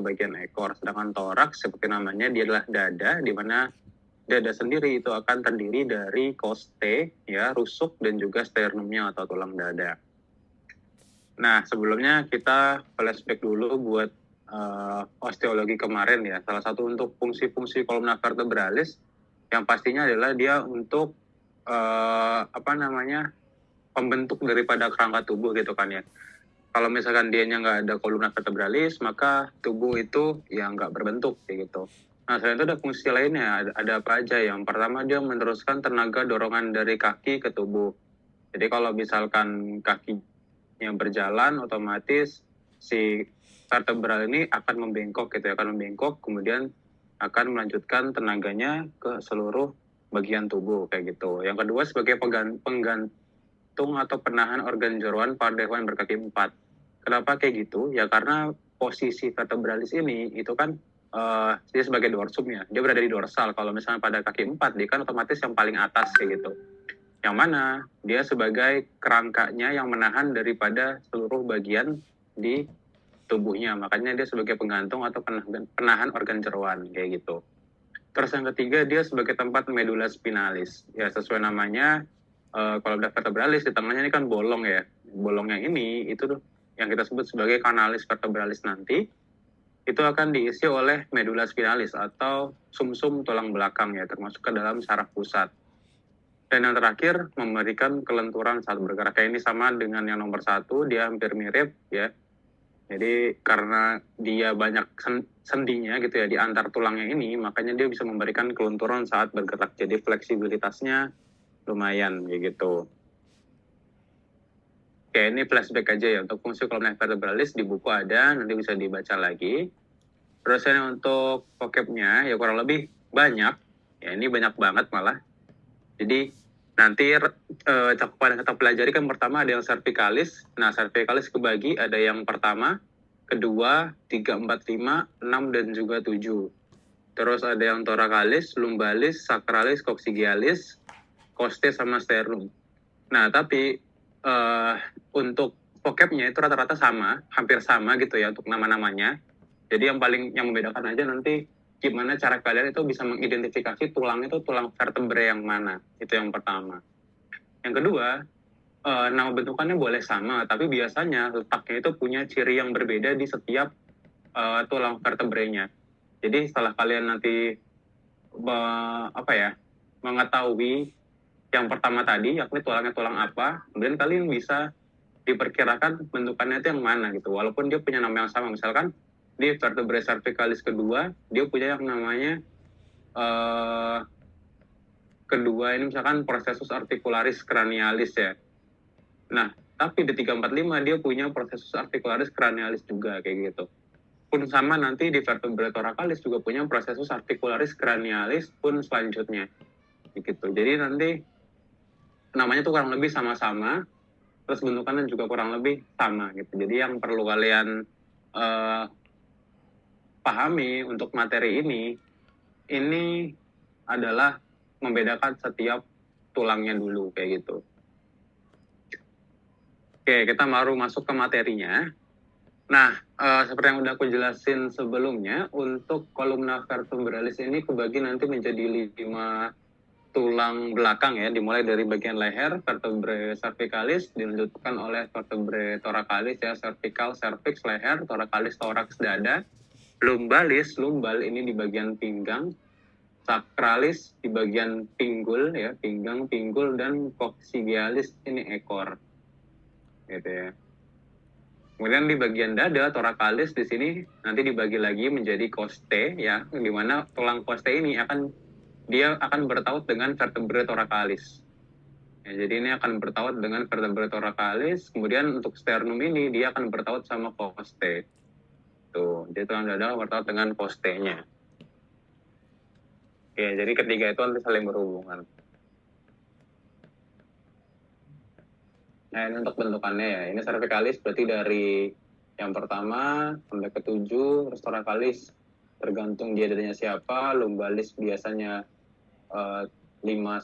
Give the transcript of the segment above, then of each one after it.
bagian ekor. Sedangkan toraks seperti namanya dia adalah dada, di mana dada sendiri itu akan terdiri dari koste, ya, rusuk dan juga sternumnya atau tulang dada. Nah, sebelumnya kita flashback dulu buat osteologi kemarin ya. Salah satu untuk fungsi-fungsi kolumna vertebralis yang pastinya adalah dia untuk pembentuk daripada kerangka tubuh gitu kan ya. Kalau misalkan dianya nggak ada kolumna vertebralis, maka tubuh itu ya nggak berbentuk kayak gitu. Nah, selain itu ada fungsi lainnya. Ada apa aja? Yang pertama, dia meneruskan tenaga dorongan dari kaki ke tubuh. Jadi kalau misalkan kakinya berjalan, otomatis si vertebral ini akan membengkok gitu ya, akan membengkok, kemudian akan melanjutkan tenaganya ke seluruh bagian tubuh kayak gitu. Yang kedua, sebagai penggantung atau penahan organ jeroan pada hewan berkaki empat. Kenapa kayak gitu? Ya karena posisi vertebralis ini itu kan dia sebagai dorsum ya, dia berada di dorsal. Kalau misalnya pada kaki empat, dia kan otomatis yang paling atas kayak gitu. Yang mana dia sebagai kerangkanya yang menahan daripada seluruh bagian di tubuhnya. Makanya dia sebagai penggantung atau penahan organ jeroan kayak gitu. Terus yang ketiga, dia sebagai tempat medula spinalis. Ya sesuai namanya, kalau udah vertebralis di tengahnya ini kan bolong ya. Bolongnya ini itu yang kita sebut sebagai kanalis vertebralis nanti itu akan diisi oleh medula spinalis atau sumsum tulang belakang ya, termasuk ke dalam saraf pusat. Dan yang terakhir, memberikan kelenturan saat bergerak. Kayak ini sama dengan yang nomor 1, dia hampir mirip ya. Jadi karena dia banyak sendinya gitu ya di antar tulangnya ini, makanya dia bisa memberikan kelenturan saat bergerak. Jadi fleksibilitasnya lumayan kayak gitu. Oke, ini flashback aja ya untuk fungsi kolumna vertebralis di buku ada, nanti bisa dibaca lagi. Terus ini untuk vocabnya ya kurang lebih banyak. Ya ini banyak banget malah. Jadi nanti cakupan yang kita pelajari kan pertama ada yang cervicalis. Nah, cervicalis kebagi ada yang pertama, kedua, 3, 4, 5, 6, dan juga 7. Terus ada yang thoracalis, lumbalis, sacralis, coccygealis, coste sama sternum. Nah, tapi untuk vocabnya itu rata-rata sama, hampir sama gitu ya untuk nama-namanya. Jadi yang membedakan aja nanti gimana cara kalian itu bisa mengidentifikasi tulang itu tulang vertebrae yang mana. Itu yang pertama. Yang kedua, nama bentukannya boleh sama, tapi biasanya letaknya itu punya ciri yang berbeda di setiap tulang vertebrae-nya. Jadi setelah kalian nanti mengetahui yang pertama tadi, yakni tulangnya tulang apa, kemudian kalian bisa diperkirakan bentukannya itu yang mana gitu. Walaupun dia punya nama yang sama, misalkan di vertebrae cervicalis kedua, dia punya yang namanya kedua ini misalkan processus articularis cranialis ya. Nah, tapi di 345 dia punya processus articularis cranialis juga kayak gitu. Pun sama nanti di vertebrae thoracalis juga punya processus articularis cranialis pun selanjutnya. Gitu. Jadi nanti namanya tuh kurang lebih sama-sama, terus bentukannya juga kurang lebih sama gitu. Jadi yang perlu kalian pahami untuk materi ini adalah membedakan setiap tulangnya dulu kayak gitu. Oke, kita baru masuk ke materinya. Nah, seperti yang udah aku jelasin sebelumnya, untuk kolumna vertebralis ini kebagi nanti menjadi 5 tulang belakang ya, dimulai dari bagian leher, vertebrae cervicalis, dilanjutkan oleh vertebrae thoracalis ya, cervical, cervix, leher, thoracalis, thorax, dada, lumbalis, lumbal ini di bagian pinggang, sacralis di bagian pinggul ya, pinggang, pinggul, dan coccygealis ini ekor. Gitu ya. Kemudian di bagian dada, thoracalis di sini nanti dibagi lagi menjadi costae ya, di mana tulang costae ini dia akan bertaut dengan vertebrae thoracalis. Ya, jadi ini akan bertaut dengan vertebrae thoracalis. Kemudian untuk sternum ini dia akan bertaut sama costae. Tuh, jadi tulang dada bertaut dengan costae-nya. Ya, jadi ketiga itu nanti saling berhubungan. Nah, ini untuk bentukannya ya. Ini cervicalis berarti dari yang pertama sampai ke 7, terus thoracalis tergantung dia dadanya siapa, lumbalis biasanya 5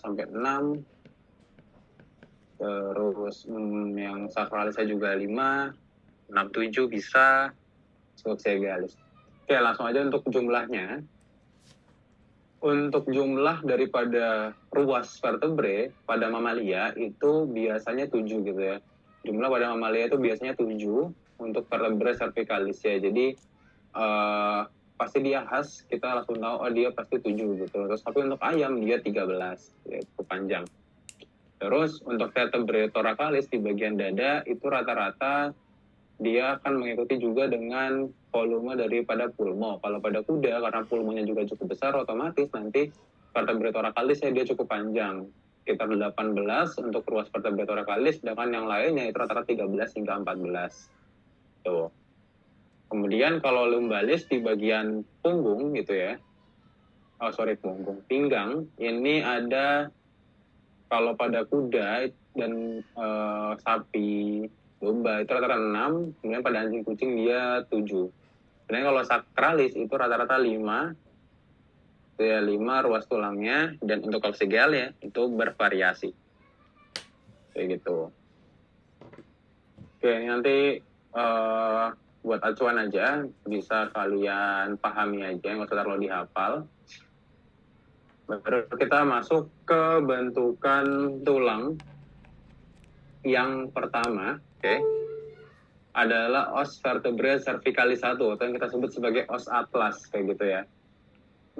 sampai 6, terus yang sacralisnya juga 5, 6, 7 bisa, coccygealis. Oke, langsung aja untuk jumlahnya. Untuk jumlah daripada ruas vertebrae pada mamalia itu biasanya 7 gitu ya. Jumlah pada mamalia itu biasanya 7 untuk vertebrae cervicalis ya. Jadi pasti dia khas, kita langsung tahu oh dia pasti 7 gitu. Terus tapi untuk ayam dia 13, ya, cukup panjang. Terus untuk vertebrae thoracalis di bagian dada itu rata-rata dia akan mengikuti juga dengan volume daripada pulmo. Kalau pada kuda, karena pulmonya juga cukup besar, otomatis nanti vertebrae thoracalis ya dia cukup panjang. Sekitar 18 untuk ruas vertebrae thoracalis, sedangkan yang lainnya itu rata-rata 13 hingga 14. Tuh. Kemudian kalau lumbalis di bagian punggung gitu ya, pinggang, ini ada kalau pada kuda dan sapi, domba itu rata-rata 6, kemudian pada anjing kucing dia 7. Kemudian kalau sakralis itu rata-rata 5, itu ya 5 ruas tulangnya, dan untuk ya itu bervariasi. Kayak gitu. Oke, ini nanti buat acuan aja, bisa kalian pahami aja, nggak usah terlalu dihafal. Baru kita masuk ke bentukan tulang. Yang pertama, adalah os vertebrae cervicalis 1 atau yang kita sebut sebagai os atlas kayak gitu ya.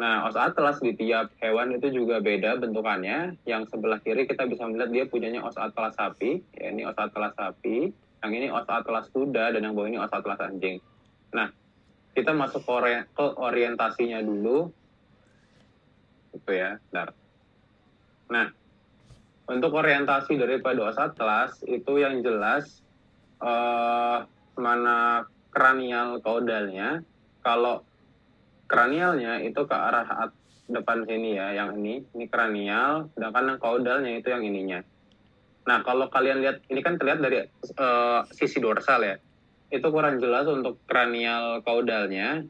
Nah, os atlas di tiap hewan itu juga beda bentukannya. Yang sebelah kiri kita bisa melihat dia punyanya os atlas sapi, ya ini os atlas sapi, yang ini os atlas kuda, dan yang bawah ini os atlas anjing. Nah, kita masuk ke orientasinya dulu, gitu ya. Bentar. Nah, untuk orientasi daripada os atlas itu yang jelas mana kranial kaudalnya. Kalau kranialnya itu ke arah depan sini ya, yang ini kranial, sedangkan yang kaudalnya itu yang ininya. Nah, kalau kalian lihat, ini kan terlihat dari sisi dorsal ya, itu kurang jelas untuk kranial kaudalnya,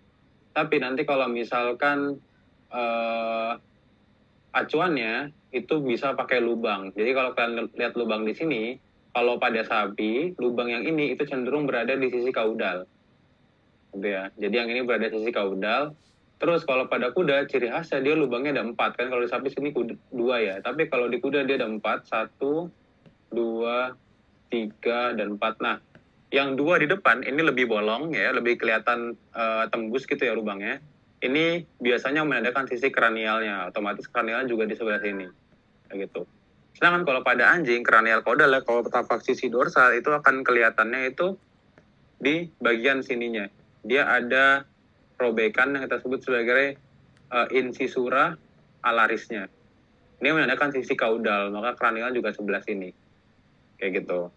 tapi nanti kalau misalkan acuannya itu bisa pakai lubang. Jadi kalau kalian lihat lubang di sini, kalau pada sapi, lubang yang ini itu cenderung berada di sisi kaudal. Gitu ya. Jadi yang ini berada di sisi kaudal. Terus kalau pada kuda, ciri khasnya dia lubangnya ada 4. Kan kalau di sapi sini 2 ya. Tapi kalau di kuda dia ada 4. 1, 2, 3, dan 4. Nah, yang 2 di depan ini lebih bolong ya, lebih kelihatan tembus gitu ya lubangnya. Ini biasanya menandakan sisi kranialnya. Otomatis kranialnya juga di sebelah sini. Kayak gitu. Sedangkan kalau pada anjing, kranial caudal ya, kalau tapak sisi dorsal itu akan kelihatannya itu di bagian sininya. Dia ada robekan yang kita sebut sebagai incisura alarisnya. Ini menandakan sisi kaudal, maka kranial juga sebelah sini. Kayak gitu.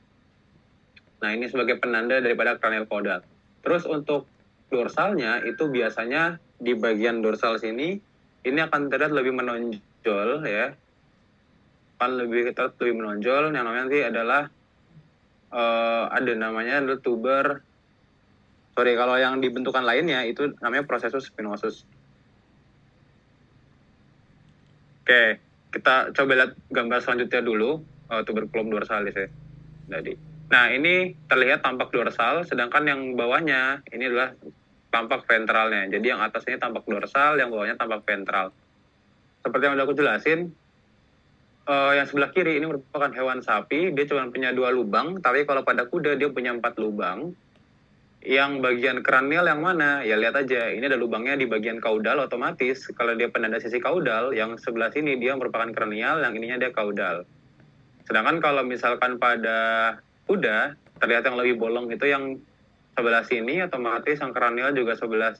Nah, ini sebagai penanda daripada kranial caudal. Terus untuk dorsalnya itu biasanya di bagian dorsal sini ini akan terlihat lebih menonjol ya. Akan lebih menonjol, yang namanya nanti adalah ada namanya adalah tuber. Sorry, kalau yang dibentukan lainnya itu namanya prosesus spinosus. Oke, kita coba lihat gambar selanjutnya dulu, tuberculum dorsalis ya. Tadi. Nah, ini terlihat tampak dorsal, sedangkan yang bawahnya ini adalah tampak ventralnya. Jadi yang atas ini tampak dorsal, yang bawahnya tampak ventral. Seperti yang udah aku jelasin, yang sebelah kiri ini merupakan hewan sapi, dia cuma punya 2 lubang, tapi kalau pada kuda dia punya 4 lubang. Yang bagian kranial yang mana? Ya lihat aja, ini ada lubangnya di bagian kaudal, otomatis kalau dia penanda sisi kaudal, yang sebelah sini dia merupakan kranial, yang ininya dia kaudal. Sedangkan kalau misalkan pada kuda, terlihat yang lebih bolong itu yang sebelah sini, otomatis yang kranial juga sebelah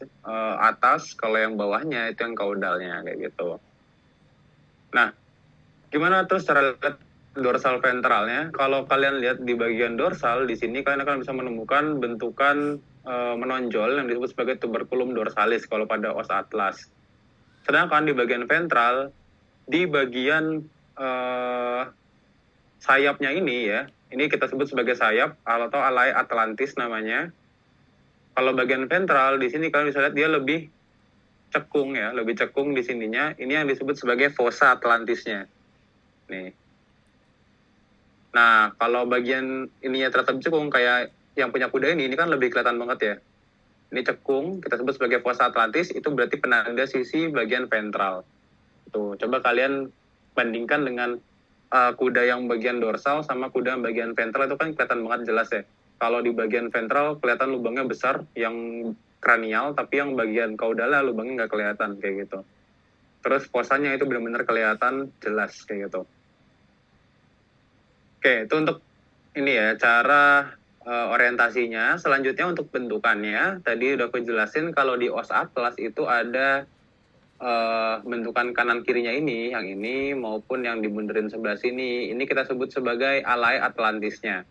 atas, kalau yang bawahnya itu yang kaudalnya, kayak gitu. Nah, gimana tuh secara dorsal ventralnya? Kalau kalian lihat di bagian dorsal, di sini kalian akan bisa menemukan bentukan menonjol yang disebut sebagai tuberculum dorsalis kalau pada os atlas. Sedangkan di bagian ventral, di bagian sayapnya ini ya, ini kita sebut sebagai sayap atau alai atlantis namanya. Kalau bagian ventral di sini kalian bisa lihat dia lebih cekung ya, lebih cekung di sininya. Ini yang disebut sebagai fossa atlantisnya. Nih. Nah, kalau bagian ininya ternyata cekung kayak yang punya kuda ini kan lebih kelihatan banget ya. ini cekung, kita sebut sebagai fossa atlantis, itu berarti penanda sisi bagian ventral. Tuh, coba kalian bandingkan dengan kuda yang bagian dorsal sama kuda yang bagian ventral, itu kan kelihatan banget jelas ya. Kalau di bagian ventral kelihatan lubangnya besar, yang kranial, tapi yang bagian caudalnya lubangnya nggak kelihatan kayak gitu. Terus fossanya itu benar-benar kelihatan jelas kayak gitu. Oke, itu untuk ini ya cara orientasinya. Selanjutnya untuk bentukannya, tadi udah aku jelasin kalau di os atlas itu ada bentukan kanan kirinya ini, yang ini maupun yang dibunderin sebelah sini. Ini kita sebut sebagai alai atlantisnya.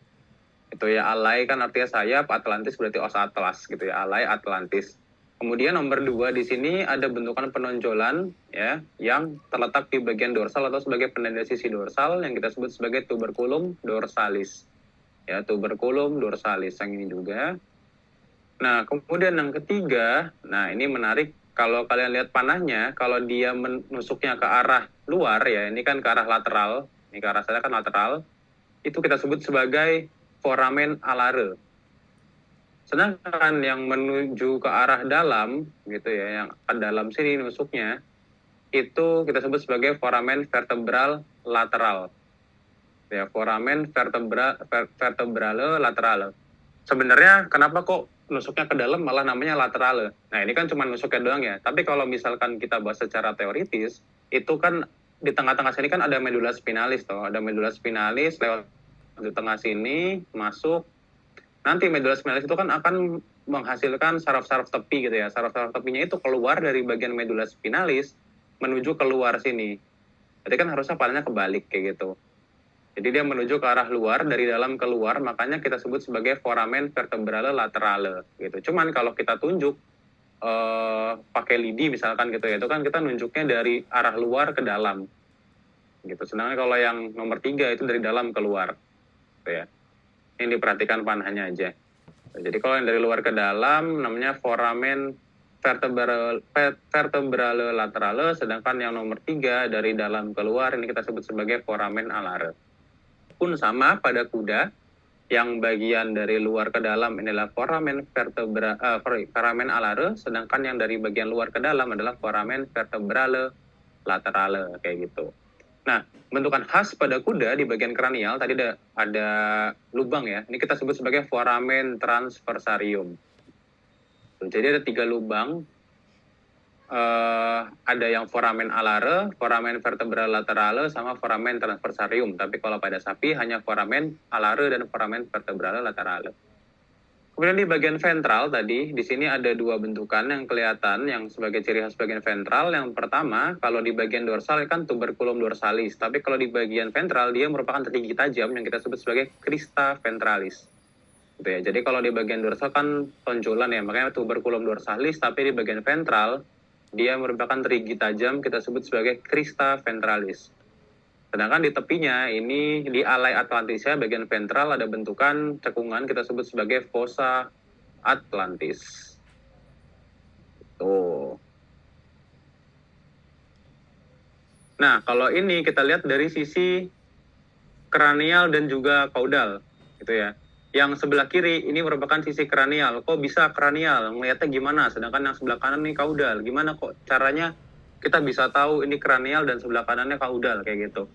Itu ya, alai kan artinya sayap, Atlantis berarti os atlas gitu ya, alai Atlantis. Kemudian nomor 2 di sini ada bentukan penonjolan ya, yang terletak di bagian dorsal atau sebagai penanda sisi dorsal yang kita sebut sebagai tuberculum dorsalis. Ya, tuberculum dorsalis yang ini juga. Nah, kemudian yang ketiga, nah ini menarik, kalau kalian lihat panahnya, kalau dia menusuknya ke arah luar ya, ini kan ke arah lateral, ini ke arah saya kan lateral, itu kita sebut sebagai foramen alare. Sedangkan yang menuju ke arah dalam, gitu ya, yang ke dalam sini nusuknya, itu kita sebut sebagai foramen vertebral lateral. Ya, foramen vertebrale lateral. Sebenarnya kenapa kok nusuknya ke dalam malah namanya lateral? Nah, ini kan cuma nusuknya doang ya. Tapi kalau misalkan kita bahas secara teoritis, itu kan di tengah-tengah sini kan ada medula spinalis toh. Ada medula spinalis lewat di tengah sini masuk. Nanti medula spinalis itu kan akan menghasilkan saraf-saraf tepi gitu ya. Saraf-saraf tepinya itu keluar dari bagian medula spinalis menuju keluar sini. Jadi kan harusnya palanya kebalik kayak gitu. Jadi dia menuju ke arah luar, dari dalam keluar, makanya kita sebut sebagai foramen vertebrale laterale gitu. Cuman kalau kita tunjuk pakai lidi misalkan gitu ya, itu kan kita nunjuknya dari arah luar ke dalam gitu. Sedangkan kalau yang nomor 3 itu dari dalam keluar gitu ya. Ini diperhatikan panahnya aja. Jadi kalau yang dari luar ke dalam namanya foramen vertebrale laterale, sedangkan yang nomor 3 dari dalam keluar ini kita sebut sebagai foramen alare. Pun sama pada kuda, yang bagian dari luar ke dalam adalah foramen foramen alare, sedangkan yang dari bagian luar ke dalam adalah foramen vertebrale laterale kayak gitu. Nah, bentukan khas pada kuda di bagian kranial tadi ada lubang ya. Ini kita sebut sebagai foramen transversarium. Jadi ada 3 lubang. Ada yang foramen alare, foramen vertebral laterale, sama foramen transversarium. Tapi kalau pada sapi hanya foramen alare dan foramen vertebral laterale. Kemudian di bagian ventral tadi, di sini ada 2 bentukan yang kelihatan yang sebagai ciri khas bagian ventral. Yang pertama, kalau di bagian dorsal kan tuberculum dorsalis, tapi kalau di bagian ventral dia merupakan tertinggi tajam yang kita sebut sebagai crista ventralis. Gitu ya. Jadi kalau di bagian dorsal kan tonjolan ya, makanya tuberculum dorsalis, tapi di bagian ventral dia merupakan terigi tajam, kita sebut sebagai crista ventralis. Sedangkan di tepinya ini di alai atlantisnya bagian ventral ada bentukan cekungan kita sebut sebagai fossa atlantis. Tuh. Nah, kalau ini kita lihat dari sisi kranial dan juga caudal, gitu ya. Yang sebelah kiri ini merupakan sisi kranial. Kok bisa kranial? Ngelihatnya gimana? Sedangkan yang sebelah kanan ini caudal. Gimana kok caranya kita bisa tahu ini kranial dan sebelah kanannya caudal kayak gitu?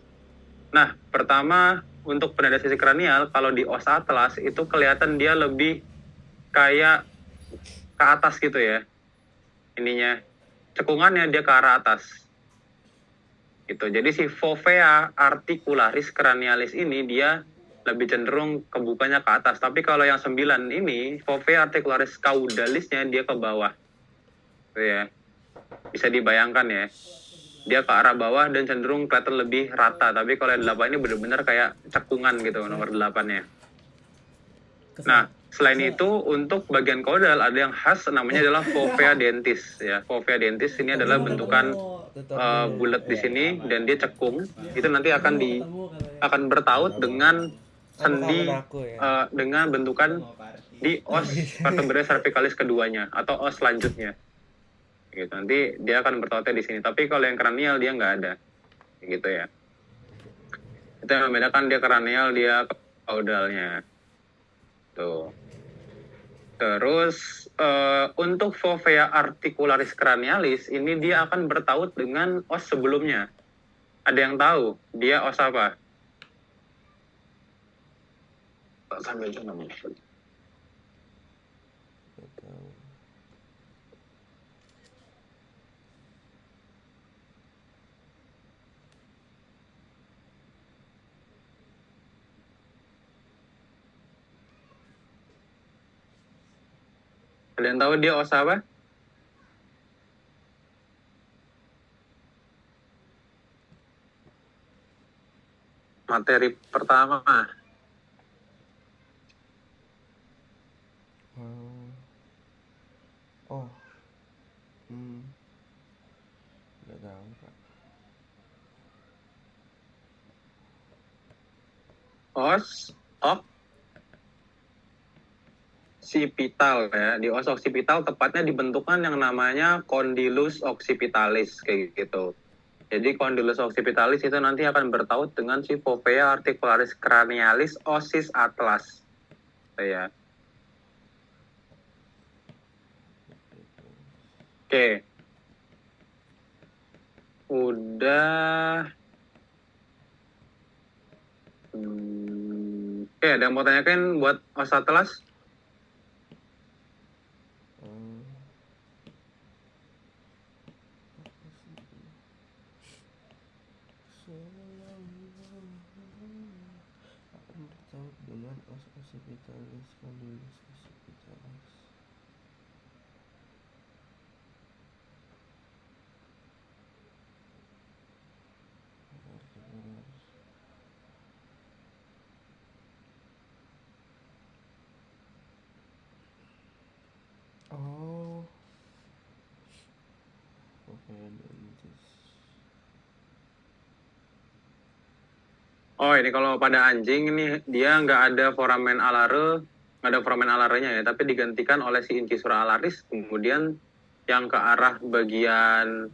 Nah, pertama untuk penanda sisi kranial, kalau di os atlas itu kelihatan dia lebih kayak ke atas gitu ya. Ininya, cekungannya dia ke arah atas. Gitu. Jadi si fovea articularis cranialis ini dia lebih cenderung kebukanya ke atas. Tapi kalau yang 9 ini, fovea articularis caudalisnya dia ke bawah. Gitu ya. Bisa dibayangkan ya. Dia ke arah bawah dan cenderung kelihatan lebih rata. Tapi kalau yang 8 ini benar-benar kayak cekungan gitu nomor 8-nya. Nah, selain itu untuk bagian caudal ada yang khas namanya adalah fovea dentis ya. Fovea dentis ini adalah bentukan bulat di sini dan dia cekung. Itu nanti akan bertaut dengan sendi dengan bentukan di os vertebrae cervicalis keduanya atau os selanjutnya. Gitu. Nanti dia akan bertautnya di sini. Tapi kalau yang kranial dia nggak ada. Gitu ya. Itu yang membedakan dia kranial, dia caudalnya. Tuh. Terus untuk fovea articularis cranialis ini dia akan bertaut dengan os sebelumnya. Ada yang tahu dia os apa? Sambil itu namanya. Nggak tahu. Ada yang tahu dia os apa? Materi pertama. Oh, nggak tahu Kak. Os occipital ya. Di os occipital tepatnya dibentukan yang namanya condylus occipitalis kayak gitu. Jadi condylus occipitalis itu nanti akan bertaut dengan si fovea articularis cranialis osis atlas. Ya. Oke. Udah. Oke, ada yang mau tanyakan buat os atlas? Akan bertaut dengan os occipitalis, condylus occipitalis. Oh, oke, dentis. Oh, ini kalau pada anjing ini dia nggak ada foramen alare, nggak ada foramen alarenya ya, tapi digantikan oleh si incisura alaris, kemudian yang ke arah bagian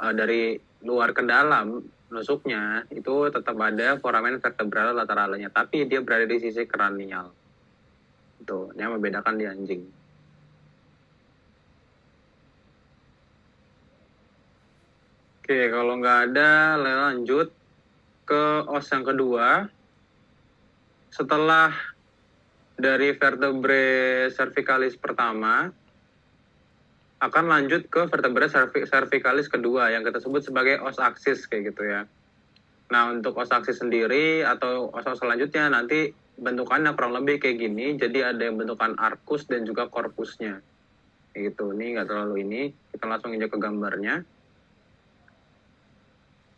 dari luar ke dalam nusuknya itu tetap ada foramen vertebral lateralnya, tapi dia berada di sisi kranial. Itu yang membedakan di anjing. Oke, kalau nggak ada, lanjut ke os yang kedua. Setelah dari vertebrae cervicalis pertama, akan lanjut ke vertebrae cervicalis kedua yang kita sebut sebagai os aksis kayak gitu ya. Nah, untuk os aksis sendiri atau os selanjutnya nanti bentukannya kurang lebih kayak gini. Jadi ada yang bentukan arcus dan juga korpusnya. Kayak gitu. Ini nggak terlalu ini. Kita langsung aja ke gambarnya.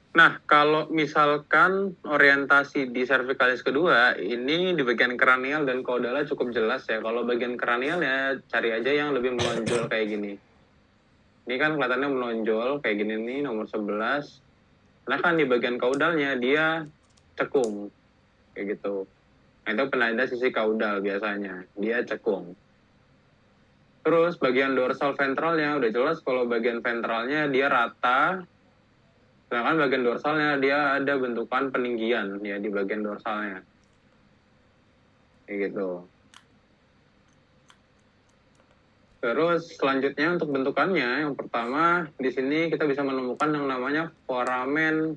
Nah, kalau misalkan orientasi di cervicalis kedua, ini di bagian kranial dan caudalnya cukup jelas ya. Kalau bagian kranial ya cari aja yang lebih menonjol kayak gini. Ini kan kelihatannya menonjol kayak gini nih, nomor 11. Nah kan di bagian caudalnya dia cekung. Kayak gitu. Nah, itu penanda sisi caudal biasanya. Dia cekung. Terus bagian dorsal ventralnya udah jelas kalau bagian ventralnya dia rata. Sedangkan bagian dorsalnya dia ada bentukan peninggian ya di bagian dorsalnya. Kayak gitu. Terus selanjutnya untuk bentukannya, yang pertama di sini kita bisa menemukan yang namanya foramen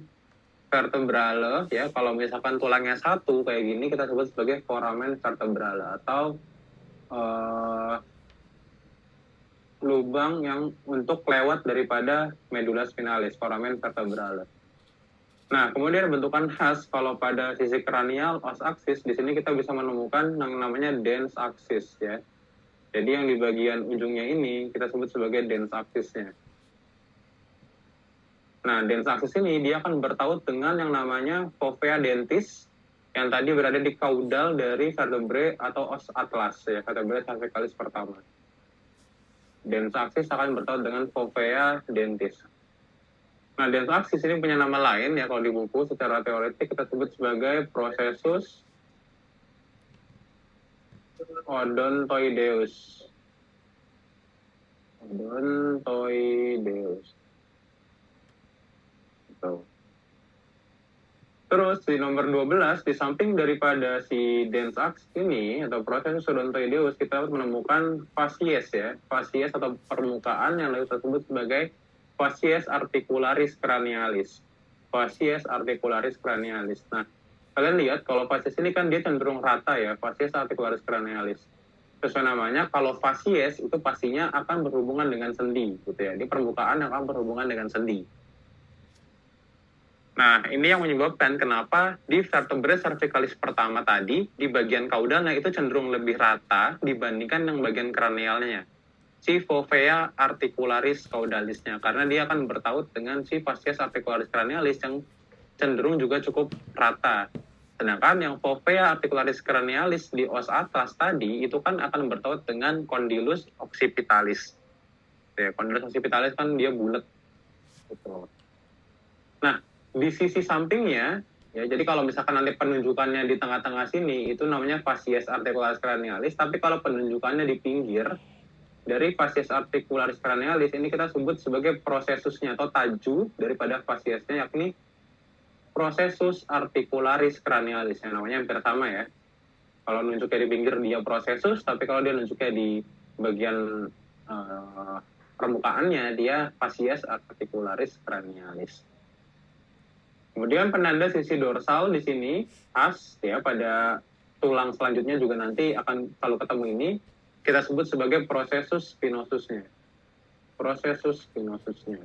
vertebrale ya. Kalau misalkan tulangnya satu kayak gini kita sebut sebagai foramen vertebrale atau lubang yang untuk lewat daripada medula spinalis, foramen vertebrale. Nah, kemudian bentukan khas kalau pada sisi kranial os aksis di sini kita bisa menemukan yang namanya dens aksis ya. Jadi yang di bagian ujungnya ini kita sebut sebagai dens aksisnya. Nah, dens aksis ini dia akan bertaut dengan yang namanya fovea dentis yang tadi berada di caudal dari vertebrae atau os atlas ya, vertebrae cervicalis pertama. Dens aksis akan bertaut dengan fovea dentis. Nah, dens aksis ini punya nama lain ya kalau di buku secara teoretik kita sebut sebagai processus odontoideus. Odontoideus. Gitu. Terus di nomor 12, di samping daripada si dens axis ini atau proses odontoideus, kita harus menemukan facies ya, facies atau permukaan yang kita sebut sebagai facies articularis cranialis. Facies articularis cranialis. Nah, kalian lihat kalau facies ini kan dia cenderung rata ya, facies articularis cranialis. Sesuai namanya, kalau facies itu pastinya akan berhubungan dengan sendi, gitu ya. Di permukaan yang akan berhubungan dengan sendi. Nah, ini yang menyebabkan kenapa di vertebrae cervicalis pertama tadi, di bagian kaudalnya itu cenderung lebih rata dibandingkan yang bagian kranialnya. Si fovea articularis caudalisnya, karena dia akan bertaut dengan si facies articularis cranialis yang cenderung juga cukup rata. Sedangkan yang fovea articularis cranialis di os atas tadi, itu kan akan bertaut dengan condylus occipitalis. Ya, condylus occipitalis kan dia bulat. Gitu. Nah, di sisi sampingnya, ya jadi kalau misalkan nanti penunjukannya di tengah-tengah sini, itu namanya facies articularis cranialis, tapi kalau penunjukannya di pinggir, dari facies articularis cranialis, ini kita sebut sebagai prosesusnya atau taju daripada fasiesnya, yakni prosesus articularis cranialis, yang namanya hampir sama ya. Kalau nunjuknya di pinggir dia prosesus, tapi kalau dia nunjuknya di bagian permukaannya, dia facies articularis cranialis. Kemudian penanda sisi dorsal di sini khas ya pada tulang selanjutnya juga nanti akan kalau ketemu ini kita sebut sebagai prosesus spinosusnya. Prosesus spinosusnya.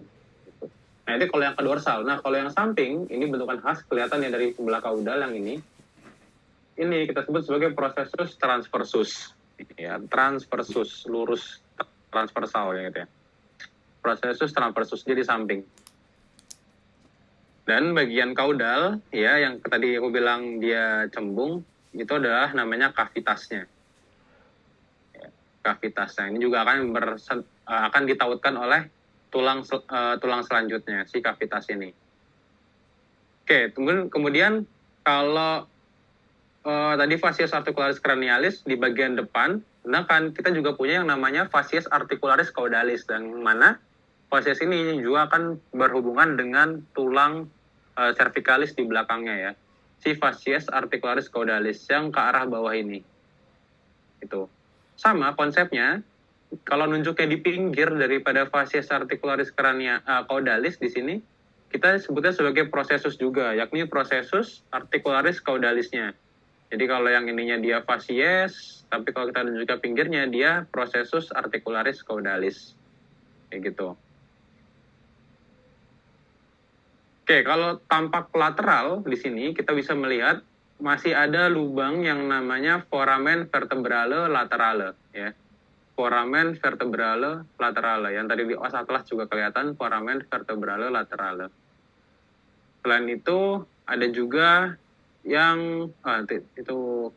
Nah itu kalau yang ke dorsal. Nah kalau yang samping ini bentukan khas kelihatan ya dari sebelah kaudal yang ini. Ini kita sebut sebagai prosesus transversus. Ya, transversus lurus transversal ya gitu ya. Prosesus transversus jadi samping. Dan bagian kaudal, ya, yang tadi aku bilang dia cembung, itu adalah namanya kavitasnya. Ya, kavitasnya ini juga akan ditautkan oleh tulang selanjutnya, si kavitas ini. Oke, kemudian kalau tadi facies articularis cranialis di bagian depan, nah kan kita juga punya yang namanya facies articularis caudalis, dan mana facies ini juga akan berhubungan dengan tulang cervicalis di belakangnya ya. Si facies articularis caudalis yang ke arah bawah ini. Itu. Sama konsepnya, kalau nunjuknya di pinggir daripada facies articularis caudalis di sini, kita sebutnya sebagai prosesus juga, yakni prosesus articularis caudalisnya. Jadi kalau yang ininya dia facies, tapi kalau kita nunjuknya pinggirnya dia prosesus articularis caudalis. Kayak gitu. Oke, kalau tampak lateral di sini kita bisa melihat masih ada lubang yang namanya foramen vertebrale laterale ya. Foramen vertebrale laterale yang tadi di os atlas juga kelihatan foramen vertebrale laterale. Selain itu ada juga yang itu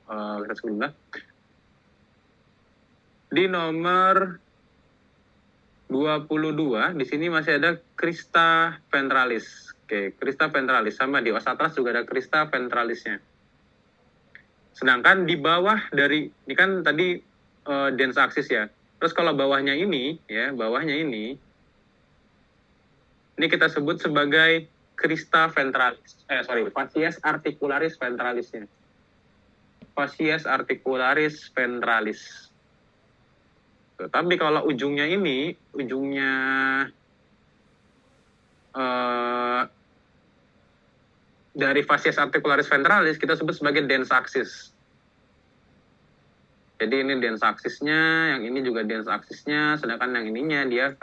kita sebutnya di nomor 22 di sini masih ada crista ventralis. Oke, crista ventralis sama di os atlas juga ada crista ventralisnya. Sedangkan di bawah dari ini kan tadi dens axis ya. Terus kalau bawahnya ini ya, ini kita sebut sebagai crista ventralis. Facies articularis ventralisnya. Facies articularis ventralis. Tapi kalau ujungnya ini, dari facies articularis ventralis kita sebut sebagai dens axis. Jadi ini dens axisnya, yang ini juga dens axisnya, sedangkan yang ininya dia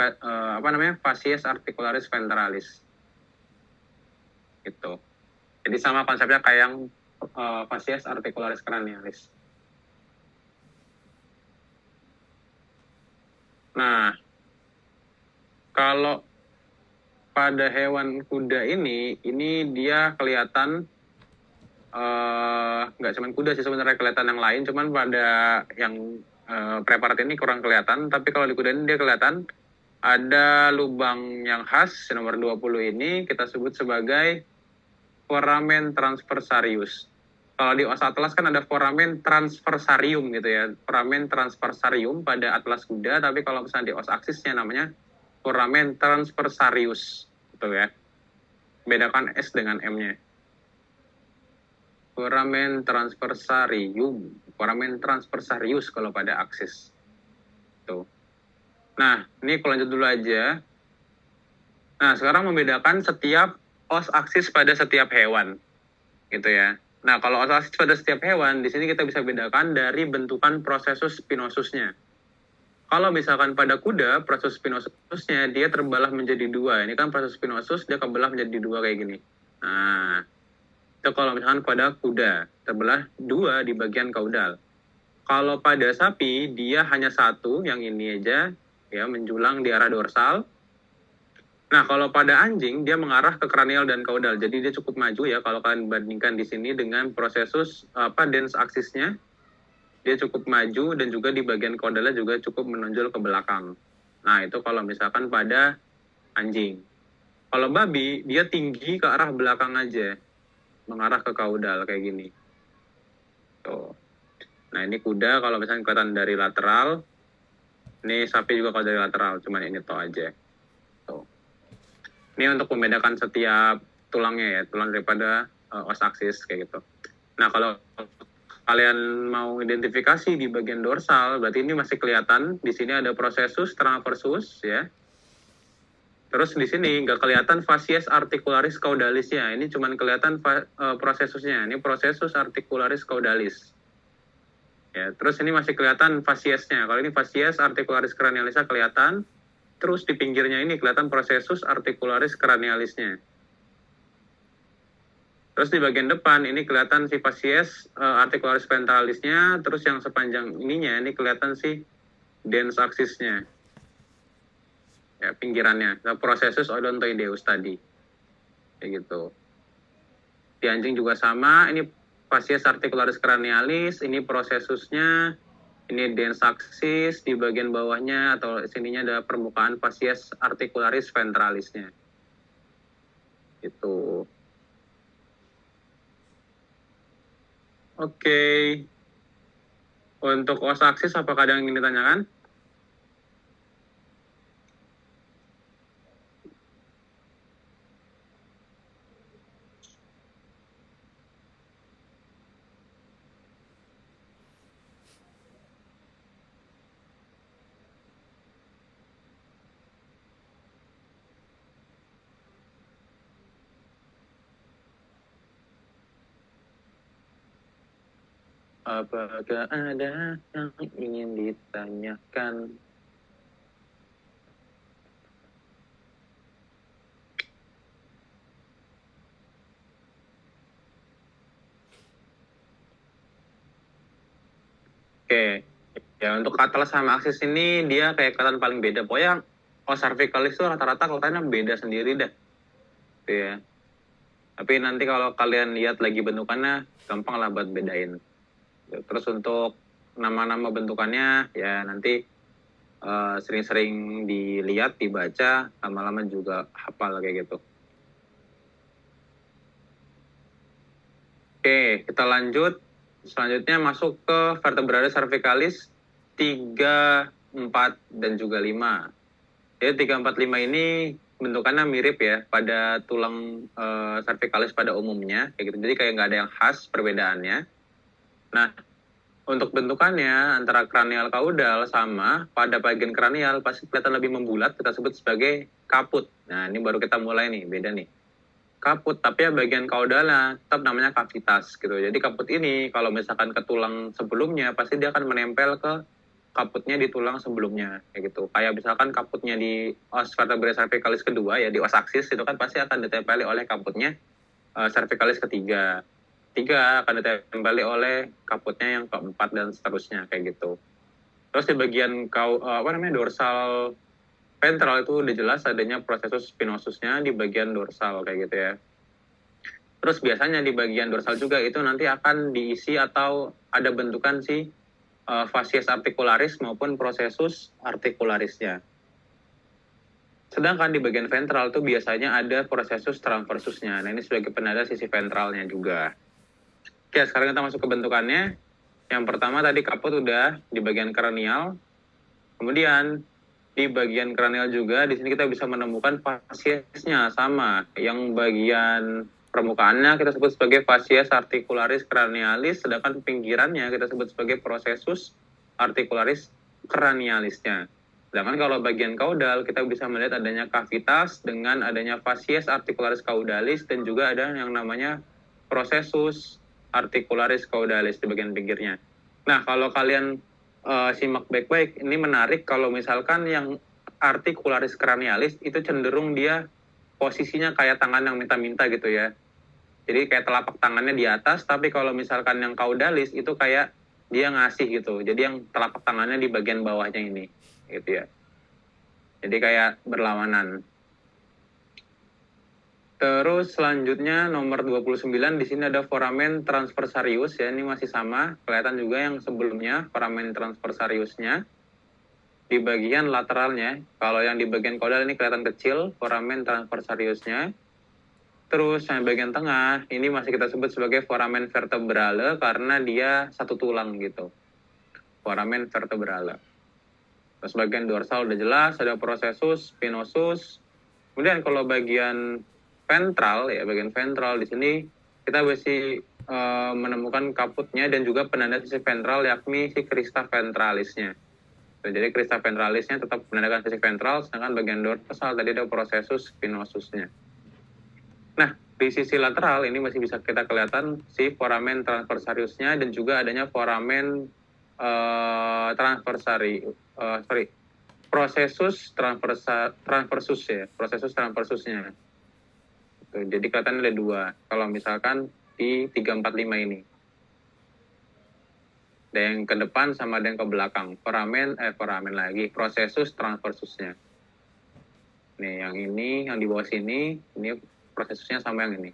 facies articularis ventralis. Gitu. Jadi sama konsepnya kayak yang facies articularis cranialis. Nah, kalau pada hewan kuda ini dia kelihatan nggak cuma kuda sih sebenarnya, kelihatan yang lain, cuman pada yang preparat ini kurang kelihatan, tapi kalau di kuda ini dia kelihatan ada lubang yang khas nomor 20 ini kita sebut sebagai foramen transversarius. Kalau di os atlas kan ada foramen transversarium gitu ya, foramen transversarium pada atlas kuda, tapi kalau misalnya di os aksisnya namanya foramen transversarius gitu ya. Bedakan S dengan M-nya. foramen transversarius kalau pada aksis. Tuh. Nah, ini kalau lanjut dulu aja. Nah, sekarang membedakan setiap os aksis pada setiap hewan. Gitu ya. Nah, kalau os aksis pada setiap hewan, di sini kita bisa bedakan dari bentukan prosesus spinosusnya. Kalau misalkan pada kuda, proses spinosusnya dia terbelah menjadi dua. Ini kan proses spinosus, dia kebelah menjadi dua kayak gini. Nah, itu kalau misalkan pada kuda, terbelah dua di bagian kaudal. Kalau pada sapi, dia hanya satu, yang ini aja, ya menjulang di arah dorsal. Nah, kalau pada anjing, dia mengarah ke kranial dan kaudal. Jadi dia cukup maju ya, kalau kalian bandingkan di sini dengan prosesus dens aksisnya, dia cukup maju dan juga di bagian kaudalnya juga cukup menonjol ke belakang. Nah, itu kalau misalkan pada anjing. Kalau babi, dia tinggi ke arah belakang aja, mengarah ke kaudal kayak gini. Tuh. Nah, ini kuda kalau misalnya kelihatan dari lateral. Ini sapi juga kalau dari lateral, cuman ini toh aja. Tuh. Ini untuk membedakan setiap tulangnya ya, tulang daripada os aksis kayak gitu. Nah, kalau kalian mau identifikasi di bagian dorsal, berarti ini masih kelihatan. Di sini ada prosesus transversus ya. Terus di sini nggak kelihatan facies articularis caudalisnya. Ini cuma kelihatan prosesusnya. Ini prosesus articularis caudalis. Ya, terus ini masih kelihatan fasiesnya. Kalau ini fasies articularis cranialisnya kelihatan. Terus di pinggirnya ini kelihatan prosesus articularis cranialisnya. Terus di bagian depan ini kelihatan si fasies articularis ventralisnya. Terus yang sepanjang ininya ini kelihatan si dens aksisnya. Ya, pinggirannya. Nah, prosesus odontoideus tadi. Kayak gitu. Di anjing juga sama. Ini fasies articularis cranialis. Ini prosesusnya. Ini dens aksis, di bagian bawahnya atau sininya ada permukaan fasies articularis ventralisnya. Itu. Oke. Untuk os aksis apakah ada yang ingin ditanyakan? Apakah ada yang ingin ditanyakan? Oke, ya untuk atlas sama aksis ini dia kayak kelihatan paling beda. Pokoknya os cervicalis itu rata-rata kelihatannya beda sendiri dah. Gitu ya. Tapi nanti kalau kalian lihat lagi bentukannya, gampang lah buat bedain. Terus untuk nama-nama bentukannya, ya nanti sering-sering dilihat, dibaca, lama-lama juga hafal kayak gitu. Oke, kita lanjut. Selanjutnya masuk ke vertebrata cervicalis 3, 4, dan juga 5. Jadi 3, 4, 5 ini bentukannya mirip ya pada tulang cervicalis pada umumnya. Kayak gitu. Jadi kayak nggak ada yang khas perbedaannya. Nah, untuk bentukannya antara kranial kaudal sama pada bagian kranial pasti kelihatan lebih membulat, kita sebut sebagai kaput. Nah, ini baru kita mulai nih, beda nih. Kaput, tapi ya bagian kaudalnya tetap namanya kavitas gitu. Jadi kaput ini kalau misalkan ke tulang sebelumnya pasti dia akan menempel ke kaputnya di tulang sebelumnya kayak gitu. Kayak misalkan kaputnya di os vertebrae cervicalis kedua ya di os aksis itu kan pasti akan ditempeli oleh kaputnya cervicalis ketiga. Tiga akan ditempeli oleh kaputnya yang keempat dan seterusnya kayak gitu. Terus di bagian dorsal ventral itu udah jelas adanya prosesus spinosusnya di bagian dorsal kayak gitu ya. Terus biasanya di bagian dorsal juga itu nanti akan diisi atau ada bentukan si fasies articularis maupun prosesus articularisnya. Sedangkan di bagian ventral itu biasanya ada prosesus transversusnya. Nah, ini sebagai penanda sisi ventralnya juga. Oke, sekarang kita masuk ke bentukannya. Yang pertama tadi kaput udah di bagian kranial. Kemudian di bagian kranial juga, di sini kita bisa menemukan fasiesnya sama. Yang bagian permukaannya kita sebut sebagai fascies articularis cranialis, sedangkan pinggirannya kita sebut sebagai processus articularis cranialisnya. Sedangkan kalau bagian kaudal kita bisa melihat adanya kavitas dengan adanya fascies articularis caudalis dan juga ada yang namanya processus articularis caudalis di bagian pinggirnya. Nah, kalau kalian simak baik-baik, ini menarik kalau misalkan yang articularis cranialis itu cenderung dia posisinya kayak tangan yang minta-minta gitu ya. Jadi kayak telapak tangannya di atas, tapi kalau misalkan yang kaudalis itu kayak dia ngasih gitu. Jadi yang telapak tangannya di bagian bawahnya ini, gitu ya. Jadi kayak berlawanan. Terus selanjutnya nomor 29 di sini ada foramen transversarius ya, ini masih sama, kelihatan juga yang sebelumnya foramen transversariusnya di bagian lateralnya. Kalau yang di bagian caudal ini kelihatan kecil, foramen transversariusnya. Terus yang bagian tengah, ini masih kita sebut sebagai foramen vertebrale karena dia satu tulang gitu. Foramen vertebrale. Terus bagian dorsal udah jelas, ada processus, spinosus. Kemudian kalau bagian ventral, ya bagian ventral di sini kita masih menemukan kaputnya dan juga penanda sisi ventral yakni si crista ventralisnya. Jadi crista ventralisnya tetap menandakan sisi ventral, sedangkan bagian dorsal tadi ada processus spinosusnya. Nah, di sisi lateral ini masih bisa kita kelihatan si foramen transversariusnya dan juga adanya foramen processus transversus ya, processus transversusnya. Tuh, jadi kelihatan ada dua. Kalau misalkan di 345 ini. Ada yang ke depan sama ada yang ke belakang. Foramen lagi, processus transversusnya. Nih, yang ini, yang di bawah sini, ini prosesnya sama yang ini.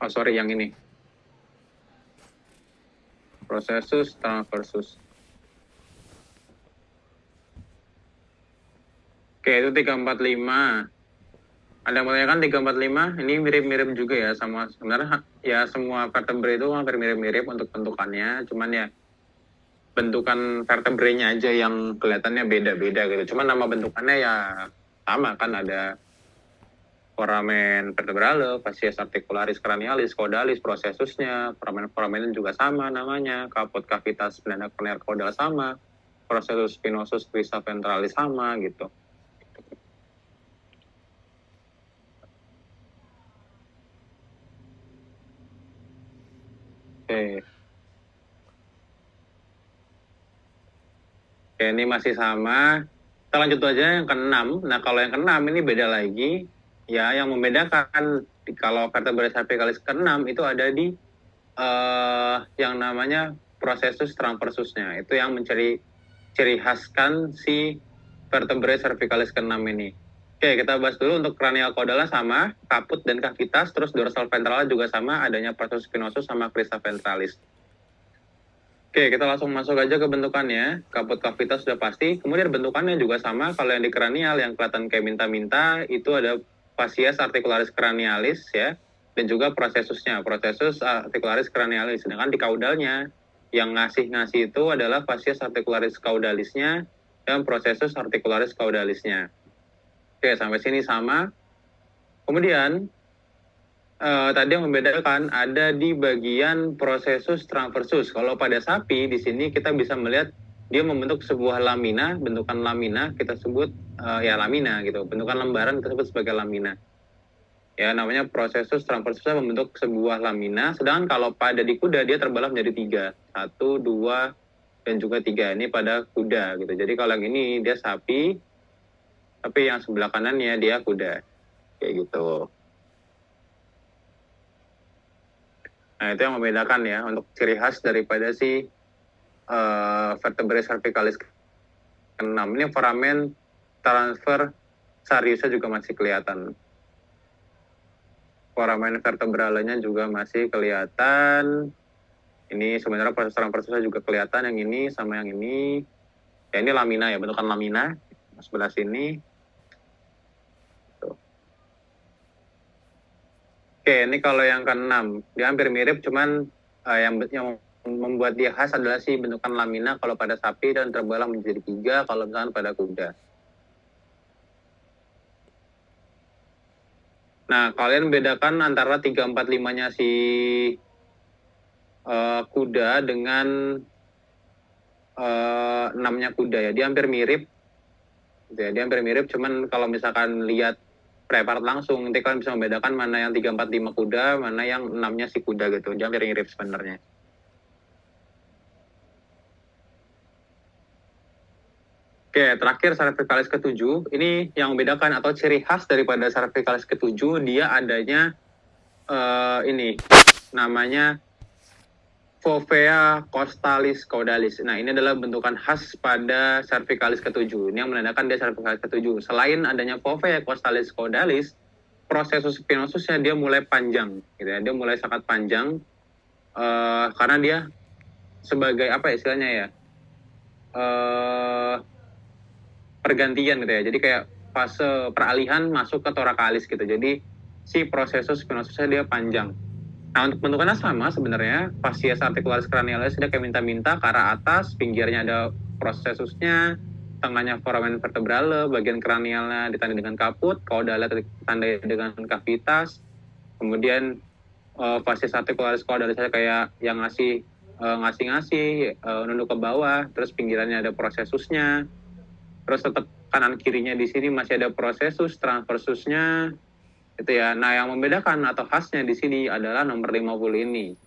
Oh, sorry, yang ini. Processus transversus. Oke, itu 345. Ada yang menanyakan 345, ini mirip-mirip juga ya sama sebenarnya ya semua vertebrae itu hampir mirip-mirip untuk bentukannya, cuman ya bentukan vertebrenya aja yang kelihatannya beda-beda gitu. Cuman nama bentukannya ya sama kan, ada foramen vertebrale, fascies articularis cranialis, caudalis, processusnya, foramen juga sama namanya, kaput cavitas penanda corneal caudal sama, processus spinosus crista ventralis sama gitu. Oke. Oke, ini masih sama. Kita lanjut aja yang ke-6. Nah, kalau yang ke-6 ini beda lagi. Ya, yang membedakan kalau vertebrae cervicalis ke-6 itu ada di yang namanya processus transversusnya. Itu yang mencari ciri khaskan si vertebrae cervicalis ke-6 ini. Oke, kita bahas dulu untuk cranial caudalnya sama, kaput dan cavitas, terus dorsal ventralnya juga sama, adanya processus spinosus sama crista ventralis. Oke, kita langsung masuk aja ke bentukannya. Kaput cavitas sudah pasti. Kemudian bentukannya juga sama. Kalau yang di kranial yang kelihatan kayak minta-minta, itu ada fascies articularis cranialis ya. Dan juga processusnya, processus articularis cranialis. Sedangkan di caudalnya, yang ngasih-ngasih itu adalah fascies articularis caudalisnya dan processus articularis caudalisnya. Oke, sampai sini sama. Kemudian, tadi yang membedakan ada di bagian processus transversus. Kalau pada sapi di sini kita bisa melihat dia membentuk sebuah lamina, bentukan lamina kita sebut ya lamina gitu. Bentukan lembaran kita sebut sebagai lamina. Ya namanya processus transversus membentuk sebuah lamina. Sedangkan kalau pada di kuda dia terbelah menjadi 3, 1, 2 dan juga 3. Ini pada kuda gitu. Jadi kalau yang ini dia sapi, tapi yang sebelah kanannya dia kuda kayak gitu. Nah, itu yang membedakan ya untuk ciri khas daripada si vertebrae cervicalis ke-6. Ini foramen transversariusnya juga masih kelihatan. Foramen vertebralenya juga masih kelihatan. Ini sebenarnya proses transversusnya juga kelihatan, yang ini sama yang ini. Ya ini lamina ya, bentukan lamina. Sebelah sini. Tuh. Oke, ini kalau yang ke-6. Dia hampir mirip, cuman yang membuat dia khas adalah si bentukan lamina kalau pada sapi dan terbelah menjadi 3 kalau misalkan pada kuda. Nah, kalian bedakan antara 3, 4, 5-nya si kuda dengan 6-nya kuda ya. Dia hampir mirip. Gitu ya. Dia hampir mirip, cuman kalau misalkan lihat preparat langsung, nanti kalian bisa membedakan mana yang 3, 4, 5 kuda, mana yang 6-nya si kuda gitu. Dia hampir mirip sebenarnya. Oke, terakhir cervicalis ketujuh. Ini yang membedakan atau ciri khas daripada cervicalis ketujuh, dia adanya ini namanya Fovea costalis caudalis. Nah, ini adalah bentukan khas pada cervicalis ketujuh. Ini yang menandakan dia cervicalis ketujuh. Selain adanya Fovea costalis caudalis, prosesus spinosusnya dia mulai panjang, gitu ya. Dia mulai sangat panjang karena dia sebagai apa istilahnya ya? Pergantian gitu ya. Jadi kayak fase peralihan masuk ke thoracalis gitu. Jadi si prosesus spinosusnya dia panjang. Nah, untuk bentukannya sama sebenarnya. Fascies articularis cranialis dia kayak minta-minta ke arah atas, pinggirnya ada prosesusnya, tengahnya foramen vertebrale, bagian kranialnya ditandai dengan kaput, caudalnya ditandai dengan cavitas. Kemudian fascies articularis caudalis kayak yang ngasih nunduk ke bawah, terus pinggirannya ada prosesusnya. Terus tetap kanan kirinya di sini masih ada prosesus transversusnya itu ya. Nah, yang membedakan atau khasnya di sini adalah nomor 50 ini,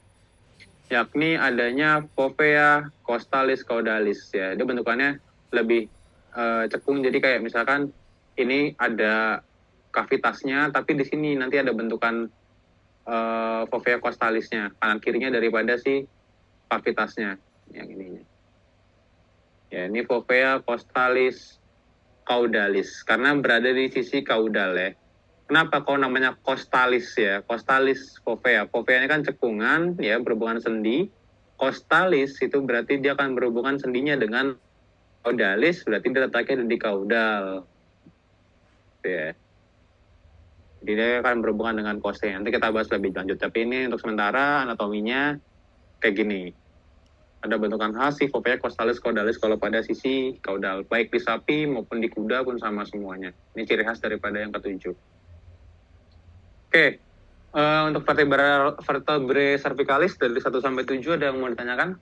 yakni adanya Fovea costalis caudalis ya. Dia bentukannya lebih cekung, jadi kayak misalkan ini ada kavitasnya, tapi di sini nanti ada bentukan Fovea costalisnya kanan kirinya daripada si kavitasnya yang ininya. Ya, ini Fovea costalis caudalis karena berada di sisi caudal ya. Kenapa kok namanya costalis ya? Costalis fovea. Fovea ini kan cekungan ya, berhubungan sendi. Costalis itu berarti dia akan berhubungan sendinya dengan caudalis, berarti dia letaknya di caudal. Ya. Jadi dia akan berhubungan dengan coste. Nanti kita bahas lebih lanjut. Tapi ini untuk sementara anatominya kayak gini. Ada bentukan khas si fovea costalis caudalis kalau pada sisi caudal, baik di sapi maupun di kuda pun sama semuanya. Ini ciri khas daripada yang ketujuh. Oke, untuk vertebrae cervicalis dari 1 sampai 7 ada yang mau ditanyakan?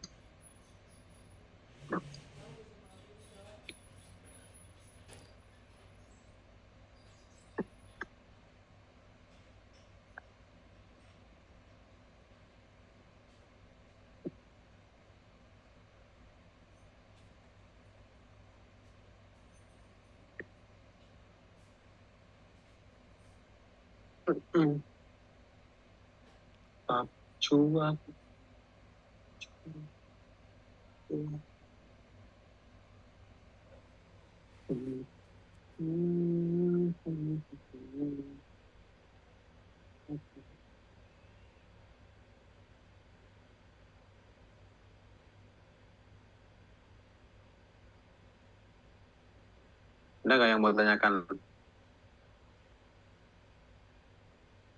Cuak. Ada nggak yang mau tanyakan?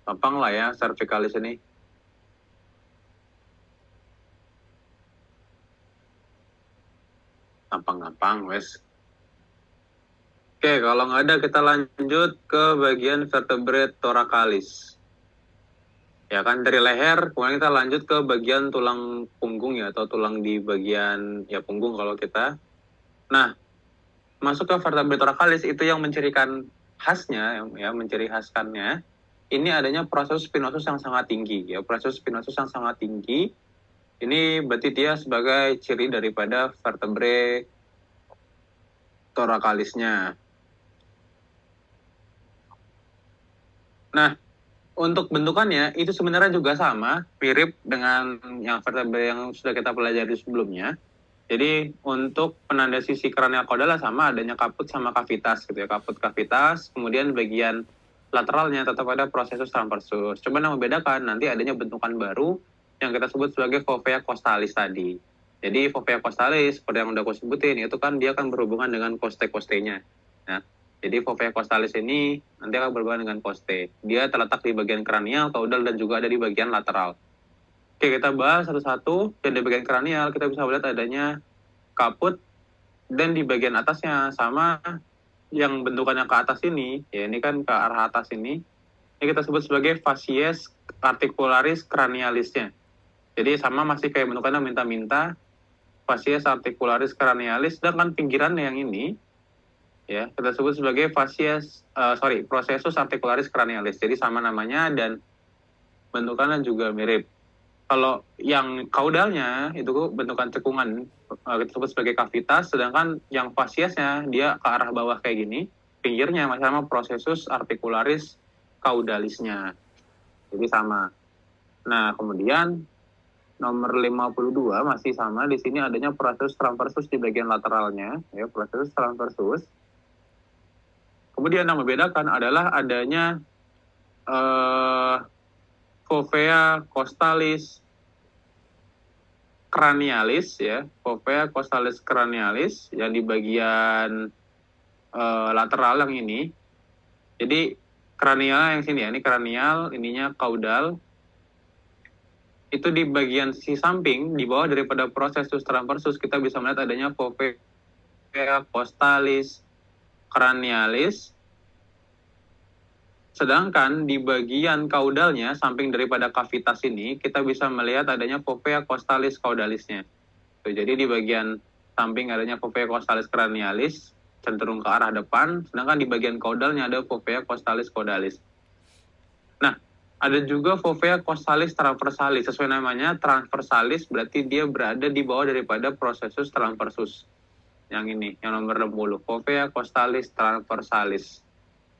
Gampang lah ya cervicalis ini. Gampang-gampang, wes. Oke, kalau nggak ada kita lanjut ke bagian vertebrae thoracalis. Ya kan, dari leher, kemudian kita lanjut ke bagian tulang punggung ya, atau tulang di bagian ya punggung kalau kita. Nah, masuk ke vertebrae thoracalis itu yang mencirikan khasnya, ya menciri khaskannya, ini adanya proses spinosus yang sangat tinggi. Ya, proses spinosus yang sangat tinggi, ini berarti dia sebagai ciri daripada vertebrae thoracalisnya. Nah, untuk bentukannya itu sebenarnya juga sama, mirip dengan yang vertebrae yang sudah kita pelajari sebelumnya. Jadi untuk penanda sisi kranial caudal sama, adanya kaput sama kavitas gitu ya, kaput kavitas, kemudian bagian lateralnya tetap ada prosesus transversus. Coba yang membedakan nanti adanya bentukan baru yang kita sebut sebagai fovea costalis tadi. Jadi fovea costalis seperti yang udah aku sebutin itu kan dia akan berhubungan dengan coste-costenya. Nah, jadi fovea costalis ini nanti akan berhubungan dengan coste. Dia terletak di bagian kranial, caudal dan juga ada di bagian lateral. Oke, kita bahas satu-satu. Dan di bagian kranial kita bisa melihat adanya kaput, dan di bagian atasnya sama yang bentukannya ke atas ini, ya ini kan ke arah atas ini kita sebut sebagai facies articularis cranialisnya. Jadi sama masih kayak bentukannya minta-minta, facies articularis cranialis, sedangkan pinggirannya yang ini, ya kita sebut sebagai processus articularis cranialis. Jadi sama namanya dan bentukannya juga mirip. Kalau yang kaudalnya itu bentukan cekungan, kita sebut sebagai kavitas, sedangkan yang fasiesnya dia ke arah bawah kayak gini, pinggirnya masih sama processus articularis caudalisnya. Jadi sama. Nah, kemudian nomor 52 masih sama, di sini adanya processus transversus di bagian lateralnya, ya, processus transversus. Kemudian yang membedakan adalah adanya fovea costalis cranialis, ya, fovea costalis cranialis yang di bagian lateral yang ini. Jadi kranial yang sini ya, ini kranial, ininya kaudal. Itu di bagian sisi samping, di bawah daripada processus transversus, kita bisa melihat adanya fovea costalis cranialis. Sedangkan di bagian kaudalnya, samping daripada kavitas ini, kita bisa melihat adanya fovea costalis caudalisnya. Jadi di bagian samping adanya fovea costalis cranialis, cenderung ke arah depan, sedangkan di bagian kaudalnya ada fovea costalis caudalis. Nah, ada juga fovea costalis transversalis. Sesuai namanya, transversalis berarti dia berada di bawah daripada processus transversus. Yang ini, yang nomor 60, fovea costalis transversalis.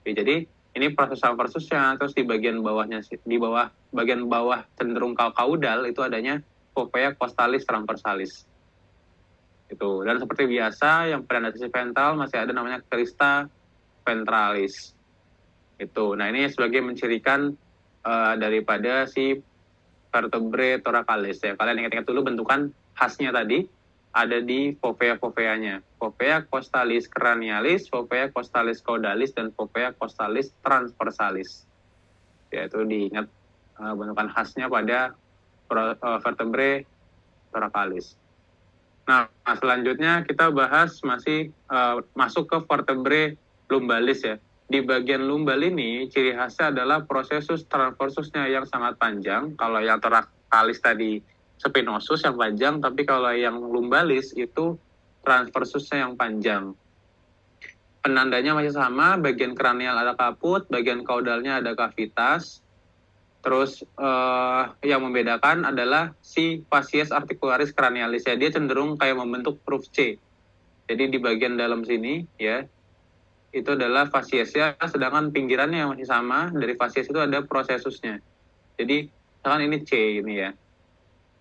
Jadi ini proses transversusnya, terus di bagian bawahnya, di bawah bagian bawah cenderung kaudal itu adanya fovea costalis transversalis. Itu. Dan seperti biasa yang pada sisi ventral masih ada namanya crista ventralis. Itu. Nah, ini sebagai mencirikan daripada si vertebrae thoracalis, ya. Kalian ingat-ingat dulu bentukan khasnya tadi ada di fovea-foveanya. Fovea costalis cranialis, fovea costalis caudalis, dan fovea costalis transversalis. Ya, itu diingat bentukan khasnya pada vertebrae thoracalis. Nah, selanjutnya kita bahas masih masuk ke vertebrae lumbalis, ya. Di bagian lumbal ini, ciri khasnya adalah processus transversusnya yang sangat panjang. Kalau yang thoracalis tadi spinosus yang panjang, tapi kalau yang lumbalis itu transversusnya yang panjang. Penandanya masih sama, bagian kranial ada kaput, bagian kaudalnya ada kavitas. Terus yang membedakan adalah si facies articularis cranialis, ya, dia cenderung kayak membentuk huruf C. Jadi di bagian dalam sini, ya, itu adalah fasiesnya, sedangkan pinggirannya masih sama, dari fasies itu ada processusnya. Jadi misalkan ini C ini, ya,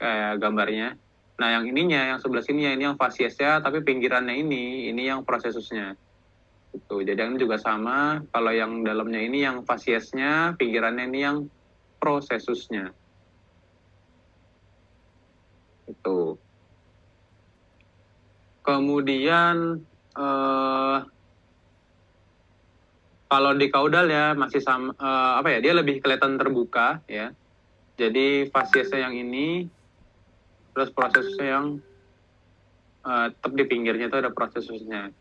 kayak gambarnya. Nah, yang ininya, yang sebelah sini, ini yang fasiesnya, tapi pinggirannya ini yang prosesusnya. Itu. Jadi yang ini juga sama, kalau yang dalamnya ini yang fasiesnya, pinggirannya ini yang prosesusnya. Itu. Kemudian kalau di kaudal, ya, masih sama, dia lebih kelihatan terbuka, ya. Jadi fasiesnya yang ini, terus prosesnya yang tetap di pinggirnya itu ada prosesusnya.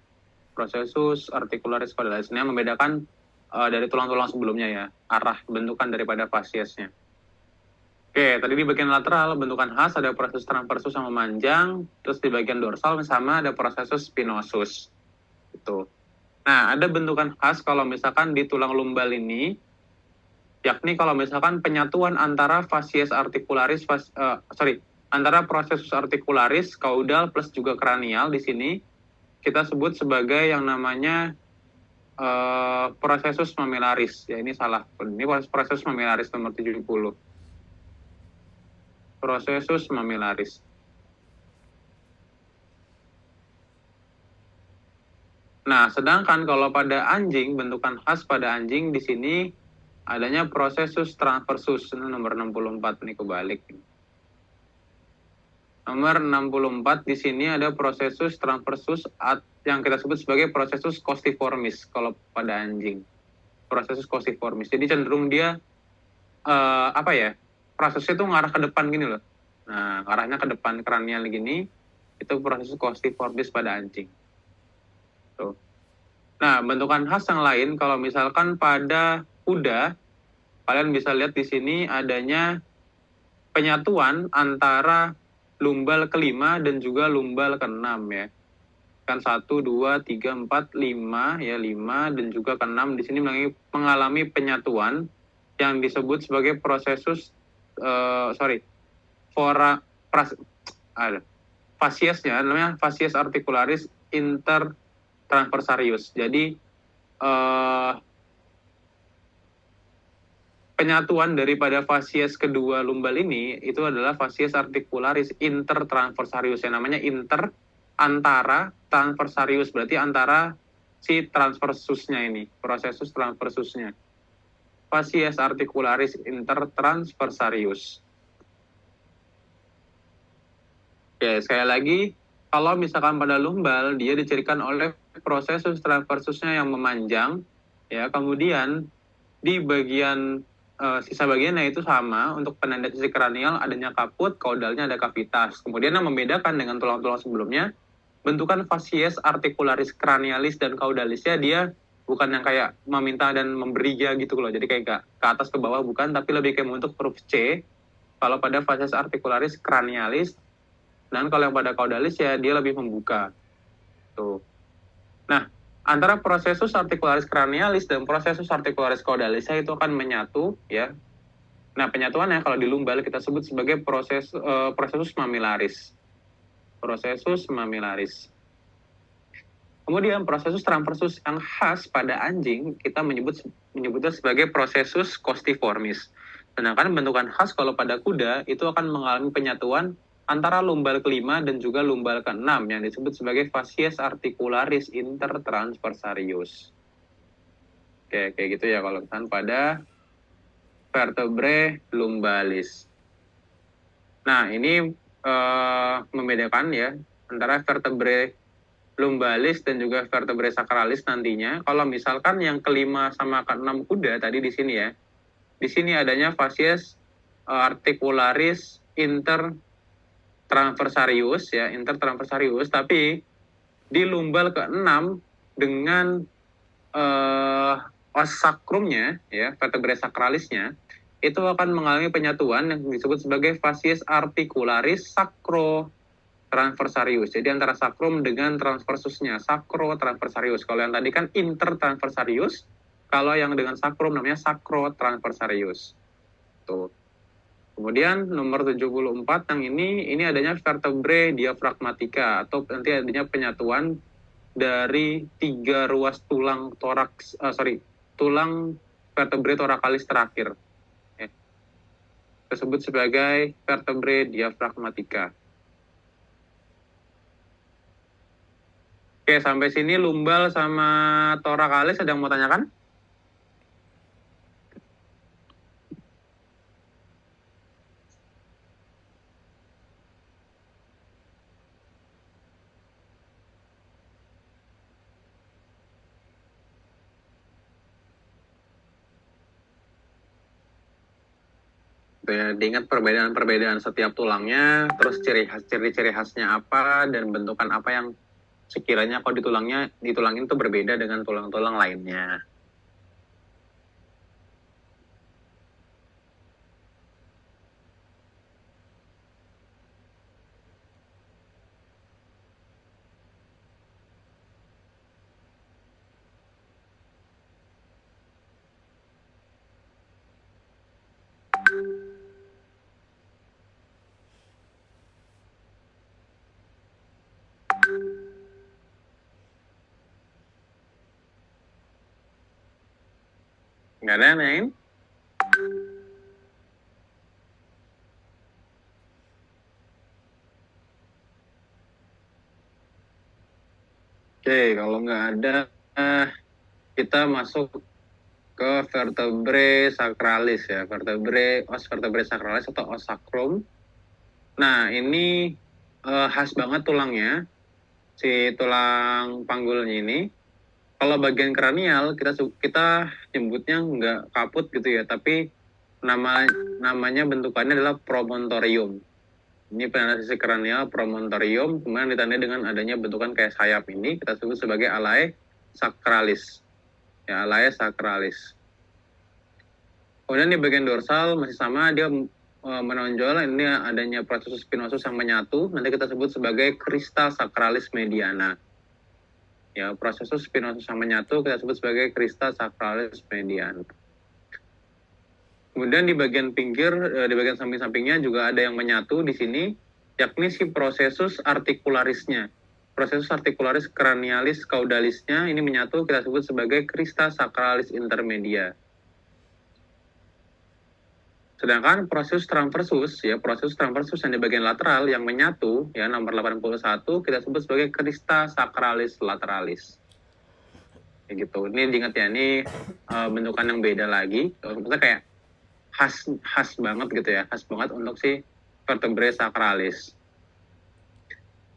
Processus articularis caudalis. Ini yang membedakan dari tulang-tulang sebelumnya, ya, arah bentukan daripada fasiesnya. Oke, tadi di bagian lateral bentukan khas ada proses transversus yang memanjang, terus di bagian dorsal sama ada processus spinosus. Itu. Nah, ada bentukan khas kalau misalkan di tulang lumbal ini, yakni kalau misalkan penyatuan antara facies articularis, antara processus articularis, caudal plus juga kranial di sini kita sebut sebagai yang namanya processus mamillaris. Ya, ini salah. Ini processus mamillaris nomor 70. Processus mamillaris. Nah, sedangkan kalau pada anjing, bentukan khas pada anjing di sini adanya processus transversus. Ini nomor 64, ini kebalik. Nomor 64 di sini ada processus transversus yang kita sebut sebagai processus costiformis kalau pada anjing. Processus costiformis. Jadi cenderung dia prosesnya tuh ngarah ke depan gini loh. Nah, arahnya ke depan kranial gini, itu proses costiformis pada anjing. Tuh. Nah, bentukan khas yang lain kalau misalkan pada kuda, kalian bisa lihat di sini adanya penyatuan antara lumbal kelima dan juga lumbal keenam ya. Kan 1, 2, 3, 4, 5 ya, 5 dan juga keenam di sini mengalami penyatuan yang disebut sebagai prosesus fasiesnya namanya fasies articularis intertransversarius. Jadi penyatuan daripada fasies kedua lumbal ini itu adalah fasies articularis intertransversarius. Yang namanya inter antara transversarius, berarti antara si transversusnya ini, prosesus transversusnya. Fasies articularis intertransversarius. Oke, sekali lagi, kalau misalkan pada lumbal, dia dicirikan oleh prosesus transversusnya yang memanjang, ya, kemudian di bagian sisa bagiannya itu sama, untuk penanda sisi kranial adanya kaput, kaudalnya ada kavitas. Kemudian yang membedakan dengan tulang-tulang sebelumnya, bentukan fasies articularis cranialis dan caudalisnya dia bukan yang kayak meminta dan memberi gitu loh. Jadi kayak ke atas ke bawah bukan, tapi lebih kayak membentuk huruf C. Kalau pada fasies articularis cranialis, dan kalau yang pada caudalis ya dia lebih membuka. Tuh. Nah, antara prosesus articularis cranialis dan prosesus articularis caudalis itu akan menyatu ya. Nah, penyatuannya kalau di lumbal kita sebut sebagai prosesus mamillaris. Prosesus mamillaris. Kemudian prosesus transversus yang khas pada anjing kita menyebutnya sebagai prosesus costiformis. Sedangkan bentukan khas kalau pada kuda itu akan mengalami penyatuan antara lumbal kelima dan juga lumbal keenam yang disebut sebagai fasies articularis intertransversarius. Oke, kayak gitu ya kalau misalkan pada vertebrae lumbalis. Nah, ini membedakan ya antara vertebrae lumbalis dan juga vertebrae sacralis nantinya. Kalau misalkan yang kelima sama keenam kuda tadi di sini ya, di sini adanya fasies articularis intertransversarius ya, intertransversarius, tapi di lumbal ke-6 dengan os sacrumnya ya, vertebrae sacralisnya itu akan mengalami penyatuan yang disebut sebagai fasies articularis sacrotransversarius. Jadi antara sacrum dengan transversusnya, sacrotransversarius. Kalau yang tadi kan intertransversarius, kalau yang dengan sacrum namanya sacrotransversarius. Tuh. Kemudian nomor 74 yang ini adanya vertebrae diaphragmatica atau nanti adanya penyatuan dari 3 ruas tulang tulang vertebrae thoracalis terakhir. Tersebut sebagai vertebrae diaphragmatica. Oke, sampai sini lumbal sama thoracalis ada yang mau tanyakan? Ya, diingat perbedaan-perbedaan setiap tulangnya, terus ciri-ciri khasnya apa, dan bentukan apa yang sekiranya kalau ditulangin itu berbeda dengan tulang-tulang lainnya. Nggak ada yang lain? Oke, kalau nggak ada, kita masuk ke vertebrae sacralis ya, os vertebrae sacralis atau os sacrum. Nah, ini khas banget tulangnya, si tulang panggulnya ini. Kalau bagian kranial kita nyebutnya nggak kaput gitu ya, tapi namanya bentukannya adalah promontorium. Ini penanda sisi kranial promontorium, kemudian ditandai dengan adanya bentukan kayak sayap ini, kita sebut sebagai alae sacralis. Ya, alae sacralis. Kemudian di bagian dorsal masih sama, dia menonjol, ini adanya proses spinosus yang menyatu, nanti kita sebut sebagai crista sacralis mediana. Ya, proses spinosus yang menyatu kita sebut sebagai crista sacralis mediana. Kemudian di bagian pinggir, di bagian samping-sampingnya juga ada yang menyatu di sini, yakni si prosesus articularisnya. Prosesus articularis cranialis caudalisnya ini menyatu, kita sebut sebagai crista sacralis intermedia. Sedangkan prosesus transversus, ya prosesus transversus yang di bagian lateral yang menyatu, ya nomor 81, kita sebut sebagai crista sacralis lateralis. Kayak gitu. Ini diingat ya, ini bentukan yang beda lagi. Maksudnya kayak khas banget gitu ya, khas banget untuk si vertebrae sacralis.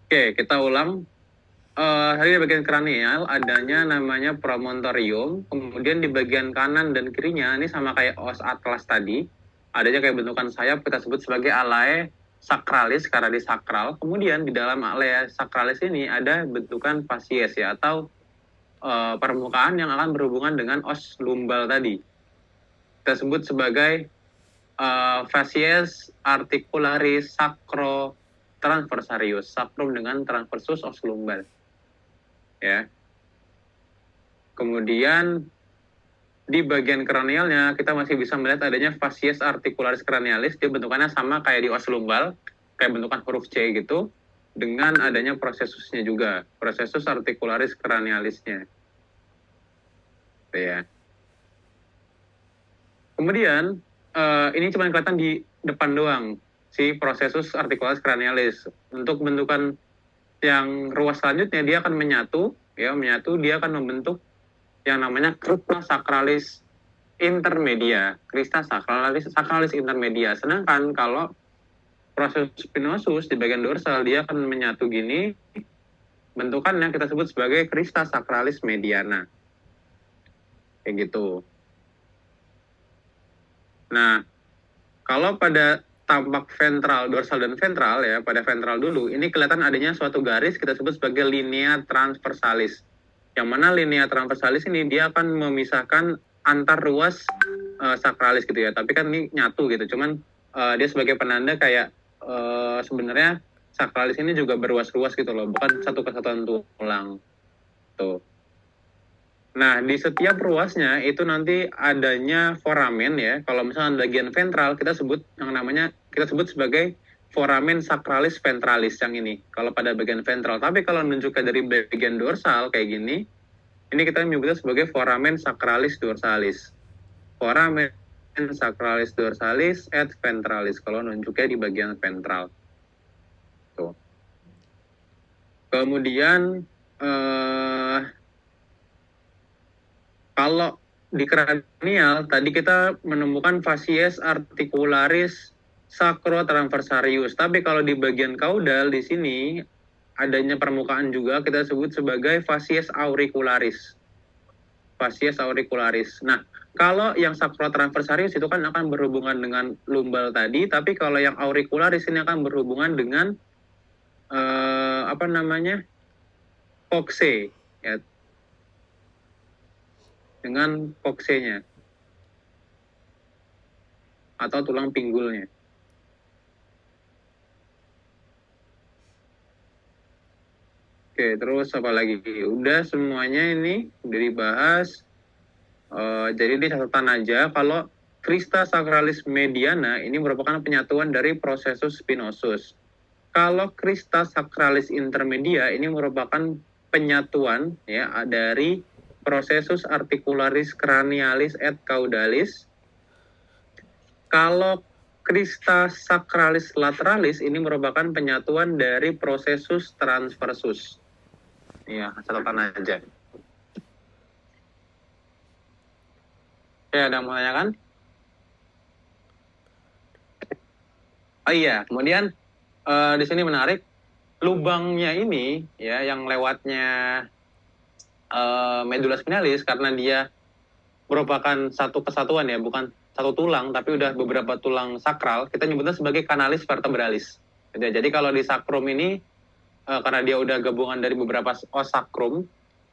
Oke, kita ulang. Tadi di bagian kranial adanya namanya promontorium, kemudian di bagian kanan dan kirinya ini sama kayak os atlas tadi, adanya kayak bentukan sayap, kita sebut sebagai alae sacralis karena di sakral. Kemudian di dalam alae sacralis ini ada bentukan facies ya, atau permukaan yang akan berhubungan dengan os lumbal tadi. Kita sebut sebagai facies articularis sacro transversarius, sacrum dengan transversus os lumbal. Ya. Kemudian di bagian kranialnya kita masih bisa melihat adanya facies articularis cranialis, dia bentukannya sama kayak di os lumbal, kayak bentukan huruf C gitu, dengan adanya prosesusnya juga, prosesus articularis cranialisnya. Ya. Kemudian ini cuma kelihatan di depan doang, si prosesus articularis cranialis. Untuk bentukan yang ruas selanjutnya dia akan menyatu, dia akan membentuk yang namanya crista sacralis intermedia, crista sacralis intermedia. Sedangkan kalau proses spinosus di bagian dorsal dia akan menyatu gini, bentukannya kita sebut sebagai crista sacralis mediana. Kayak gitu. Nah, kalau pada tampak ventral, dorsal dan ventral ya, pada ventral dulu, ini kelihatan adanya suatu garis kita sebut sebagai linea transversalis. Yang mana linea transversalis ini dia akan memisahkan antar ruas sakralis gitu ya. Tapi kan ini nyatu gitu, cuman dia sebagai penanda kayak sebenarnya sakralis ini juga berruas-ruas gitu loh, bukan satu kesatuan tulang. Tuh. Nah, di setiap ruasnya itu nanti adanya foramen ya. Kalau misalnya bagian ventral kita sebut sebagai foramen sacralis ventralis yang ini. Kalau pada bagian ventral. Tapi kalau menunjukkan dari bagian dorsal kayak gini, ini kita menyebutnya sebagai foramen sacralis dorsalis. Foramen sacralis dorsalis et ventralis. Kalau nunjuknya di bagian ventral. Tuh. Kemudian kalau di kranial, tadi kita menemukan facies articularis sacrotransversarius. Tapi kalau di bagian kaudal di sini adanya permukaan juga kita sebut sebagai facies auricularis. Facies auricularis. Nah, kalau yang sacrotransversarius itu kan akan berhubungan dengan lumbal tadi, tapi kalau yang auricularis ini akan berhubungan dengan coxae ya. Dengan coxae-nya atau tulang pinggulnya. Oke, terus apa lagi? Udah semuanya ini udah dibahas. Jadi di catatan aja kalau crista sacralis mediana ini merupakan penyatuan dari prosesus spinosus. Kalau crista sacralis intermedia ini merupakan penyatuan ya dari prosesus articularis cranialis et caudalis. Kalau crista sacralis lateralis ini merupakan penyatuan dari prosesus transversus. Ya, catatan aja. Ya, ada yang mau tanyakan? Oh iya, kemudian di sini menarik, lubangnya ini ya yang lewatnya medulla spinalis karena dia merupakan satu kesatuan ya, bukan satu tulang tapi udah beberapa tulang sakral, kita nyebutnya sebagai kanalis vertebralis. Jadi kalau di sakrum ini karena dia udah gabungan dari beberapa os sakrum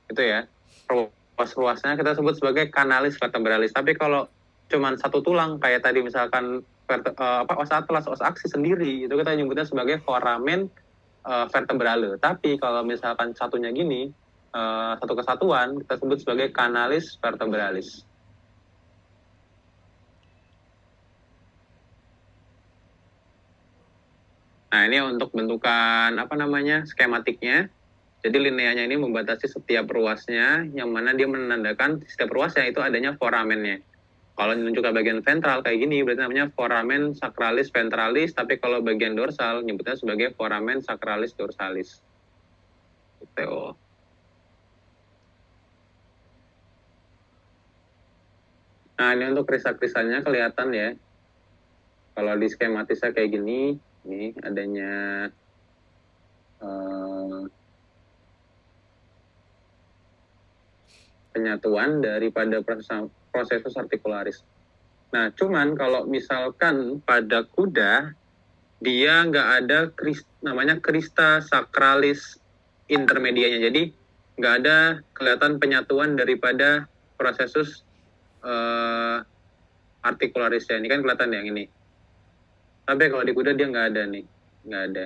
itu ya, ruas-ruasnya kita sebut sebagai kanalis vertebralis. Tapi kalau cuman satu tulang kayak tadi misalkan os atlas, os aksis sendiri, itu kita nyebutnya sebagai foramen vertebrale. Tapi kalau misalkan satunya gini, satu kesatuan, kita sebut sebagai kanalis vertebralis. Nah, ini untuk bentukan skematiknya. Jadi lineanya ini membatasi setiap ruasnya, yang mana dia menandakan setiap ruasnya itu adanya foramennya. Kalau menunjukkan bagian ventral kayak gini, berarti namanya foramen sacralis ventralis, tapi kalau bagian dorsal nyebutnya sebagai foramen sacralis dorsalis. Gitu. Nah, ini untuk kristal-kristalnya kelihatan ya. Kalau di skematisnya kayak gini, ini adanya penyatuan daripada prosesus articularis. Nah, cuman kalau misalkan pada kuda, dia nggak ada namanya crista sacralis intermedianya. Jadi, nggak ada kelihatan penyatuan daripada prosesus articularisnya. Ini kan kelihatan yang ini. Tapi kalau di kuda dia nggak ada nih. Nggak ada.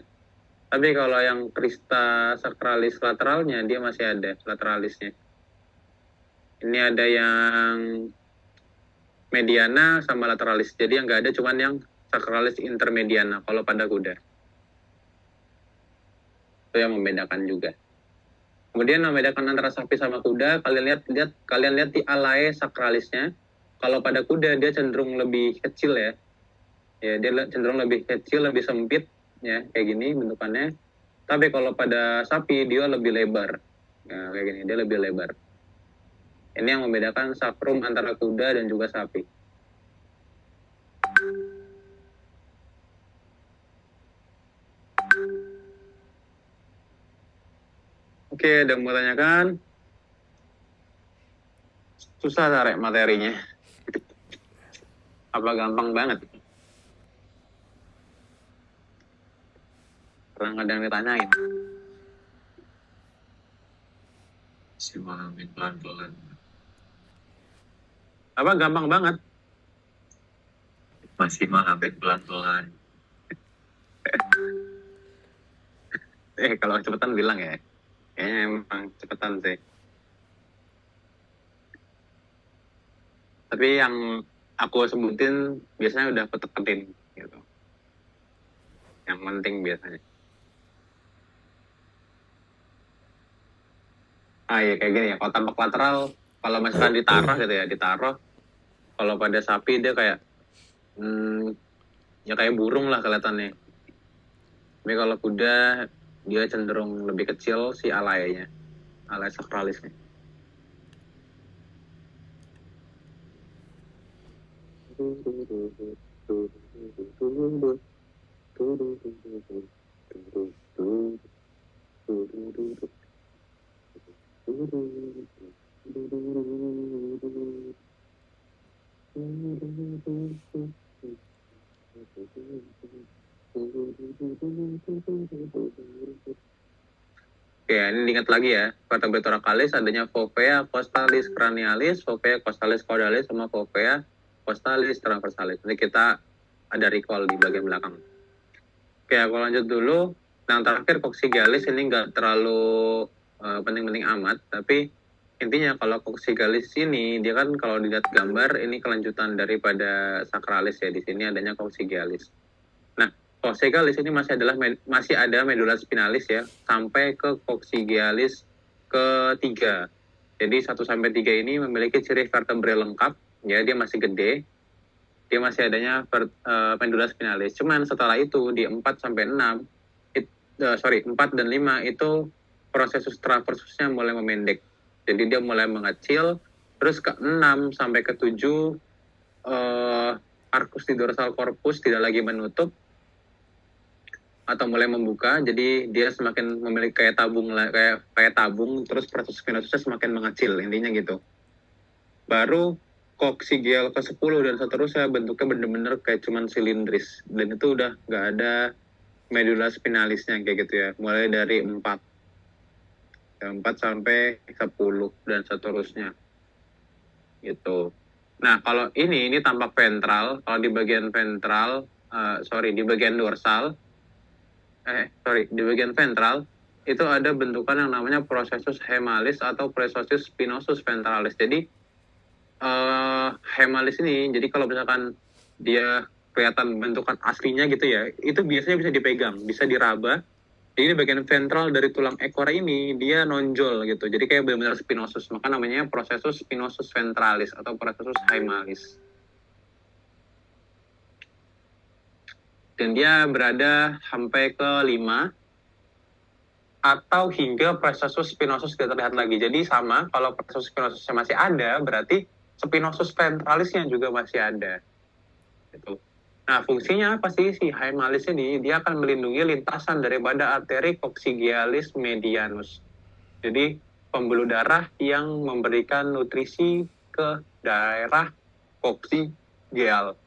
Tapi kalau yang crista sacralis lateralnya, dia masih ada lateralisnya. Ini ada yang mediana sama lateralis. Jadi yang nggak ada cuman yang sacralis intermediana kalau pada kuda. Itu yang membedakan juga. Kemudian membedakan antara sapi sama kuda, kalian lihat di alae sakralisnya. Kalau pada kuda dia cenderung lebih kecil ya. Ya, dia cenderung lebih kecil, lebih sempit ya, kayak gini bentukannya. Tapi kalau pada sapi dia lebih lebar. Ya, kayak gini, dia lebih lebar. Ini yang membedakan sakrum antara kuda dan juga sapi. Oke, ada yang mau tanyakan? Susah tarik materinya. Apa gampang banget? Karena nggak ada yang ditanyain. Masih memahami pelan-pelan. Apa gampang banget? Masih memahami pelan-pelan. Kalau cepetan bilang ya. Kayaknya emang cepetan sih. Tapi yang aku sebutin biasanya udah keteketin gitu. Yang penting biasanya. Iya kayak gini ya. Kalau tampak lateral, kalau misalkan ditaruh gitu ya, ditaruh. Kalau pada sapi dia kayak ya kayak burung lah kelihatannya. Tapi kalau kuda dia cenderung lebih kecil si alainya, alai sakralisnya. Oke, ini diingat lagi ya. Vertebrae thoracalis adanya fovea costalis cranialis, fovea costalis caudalis, sama fovea costalis transversalis. Ini kita ada recall di bagian belakang. Oke, aku lanjut dulu. Yang terakhir coccygealis ini nggak terlalu penting-penting amat, tapi intinya kalau coccygealis ini dia kan kalau dilihat gambar ini kelanjutan daripada sacralis ya. Di sini adanya coccygealis. Nah, coccygealis ini masih ada medula spinalis ya sampai ke coccygealis ketiga. Jadi 1 sampai 3 ini memiliki ciri vertebrae lengkap ya, dia masih gede. Dia masih adanya medula spinalis. Cuman setelah itu di 4 sampai 6 4 dan 5 itu prosesus transversusnya mulai memendek. Jadi dia mulai mengecil, terus ke 6 sampai ke 7 arcus di dorsal corpus tidak lagi menutup atau mulai membuka, jadi dia semakin memiliki kayak tabung, terus proses spinosusnya semakin mengecil, intinya gitu. Baru koksigeal ke-10 dan seterusnya bentuknya bener-bener kayak cuman silindris. Dan itu udah nggak ada medula spinalisnya kayak gitu ya. Mulai dari 4 sampai 10 dan seterusnya. Gitu. Nah, kalau ini tampak ventral. Kalau di bagian ventral, di bagian dorsal, di bagian ventral, itu ada bentukan yang namanya processus hemalis atau processus spinosus ventralis. Jadi, hemalis ini, jadi kalau misalkan dia kelihatan bentukan aslinya gitu ya, itu biasanya bisa dipegang, bisa diraba. Jadi bagian ventral dari tulang ekor ini, dia nonjol gitu. Jadi kayak benar-benar spinosus. Maka namanya processus spinosus ventralis atau processus hemalis. Dan dia berada sampai ke 5 atau hingga processus spinosus tidak terlihat lagi. Jadi sama, kalau processus spinosusnya masih ada, berarti spinosus ventralisnya juga masih ada. Gitu. Nah, fungsinya apa sih si hemalis ini? Dia akan melindungi lintasan daripada arteri koksigealis medianus. Jadi, pembuluh darah yang memberikan nutrisi ke daerah koksigeal.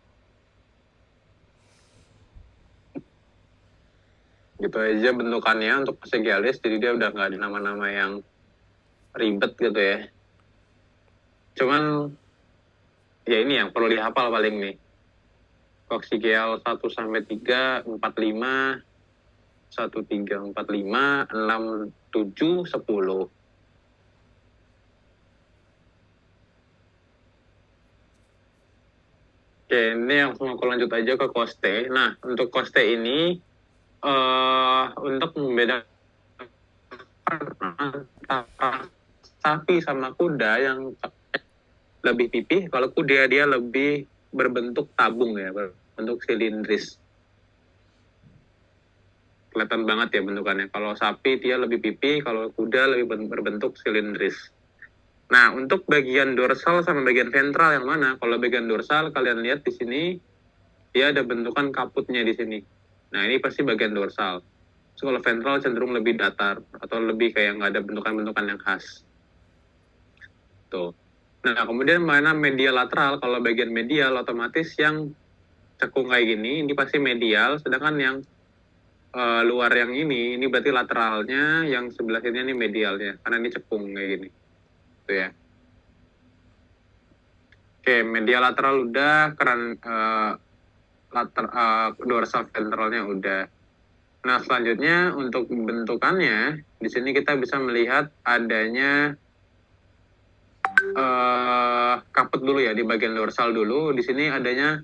Gitu aja bentukannya untuk koksigealis, jadi dia udah nggak ada nama-nama yang ribet gitu ya. Cuman, ya ini yang perlu dihafal paling nih. Koksigeal 1-3, 4-5, 1-3-4-5, 6-7-10. Oke, ini yang aku lanjut aja ke koste. Nah, untuk koste ini, untuk membedakan antara sapi sama kuda yang lebih pipih, kalau kuda dia lebih berbentuk tabung ya, berbentuk silindris. Kelihatan banget ya bentukannya. Kalau sapi dia lebih pipih, kalau kuda lebih berbentuk silindris. Nah, untuk bagian dorsal sama bagian ventral yang mana? Kalau bagian dorsal kalian lihat di sini dia ada bentukan kaputnya di sini. Nah, ini pasti bagian dorsal. So, kalau ventral cenderung lebih datar atau lebih kayak nggak ada bentukan-bentukan yang khas. Tuh. Nah, kemudian mana medial lateral? Kalau bagian medial otomatis yang cekung kayak gini, ini pasti medial. Sedangkan yang luar yang ini berarti lateralnya, yang sebelah sini ini medialnya. Karena ini cekung kayak gini. Tuh ya. Oke, medial lateral udah, dorsal ventralnya udah. Nah, selanjutnya untuk bentukannya, di sini kita bisa melihat adanya kaput dulu ya, di bagian dorsal dulu. Di sini adanya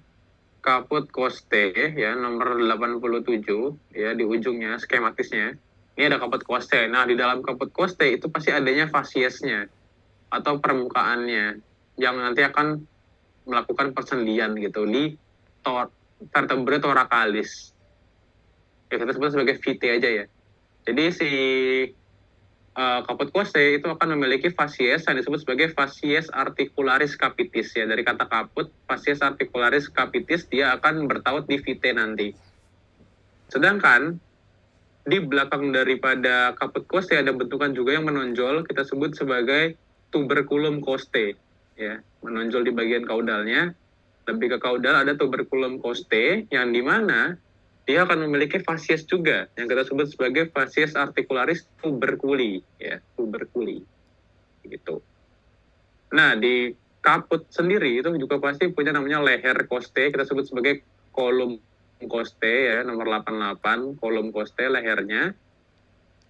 kaput coste ya, nomor 87 ya, di ujungnya skematisnya. Ini ada kaput coste. Nah, di dalam kaput coste itu pasti adanya fasiesnya atau permukaannya yang nanti akan melakukan persendian gitu di vertebrae thoracalis. Ya, kita sebut sebagai VT aja ya. Jadi si kaput coste itu akan memiliki fasies yang disebut sebagai fasies articularis capitis ya. Dari kata kaput, fasies articularis capitis, dia akan bertaut di VT nanti. Sedangkan di belakang daripada kaput coste ada bentukan juga yang menonjol, kita sebut sebagai tuberculum coste ya, menonjol di bagian kaudalnya. Lebih ke kaudal ada tuberculum coste yang dimana dia akan memiliki fasies juga yang kita sebut sebagai fasies articularis tuberculi ya, tuberculi gitu. Nah, di kaput sendiri itu juga pasti punya namanya leher coste, kita sebut sebagai column coste ya, nomor 88, column coste lehernya.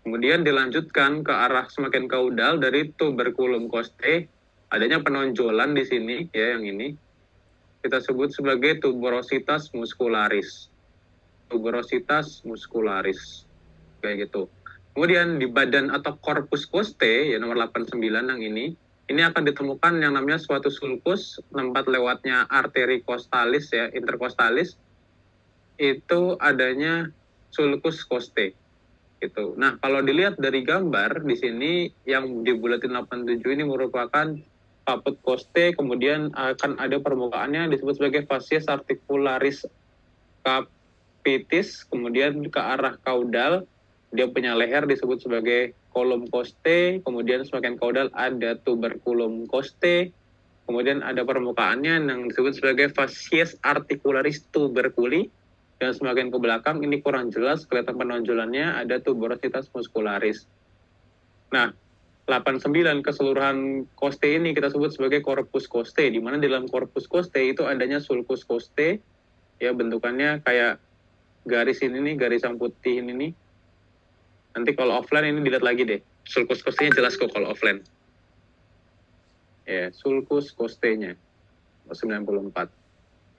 Kemudian dilanjutkan ke arah semakin kaudal dari tuberculum coste, adanya penonjolan di sini ya, yang ini kita sebut sebagai tuberositas muscularis. Tuberositas muscularis kayak gitu. Kemudian di badan atau corpus coste ya, nomor 89 yang ini akan ditemukan yang namanya suatu sulcus, tempat lewatnya arteri costalis ya, intercostalis. Itu adanya sulcus coste gitu. Nah, kalau dilihat dari gambar di sini yang di buletin 87 ini merupakan kaput coste, kemudian akan ada permukaannya disebut sebagai fasies articularis capitis, kemudian ke arah kaudal dia punya leher disebut sebagai column coste, kemudian semakin kaudal ada tuberculum coste, Kemudian ada permukaannya yang disebut sebagai facies articularis tuberculi. Dan semakin ke belakang ini kurang jelas, kelihatan penonjolannya ada tuberositas muscularis. Nah, 89 keseluruhan costae ini kita sebut sebagai corpus costae, di mana di dalam corpus costae itu adanya sulcus costae, ya bentukannya kayak garis ini nih, garis yang putih ini nih. Nanti kalau offline ini dilihat lagi deh, sulcus costae-nya jelas kok kalau offline. Ya, sulcus costae-nya 94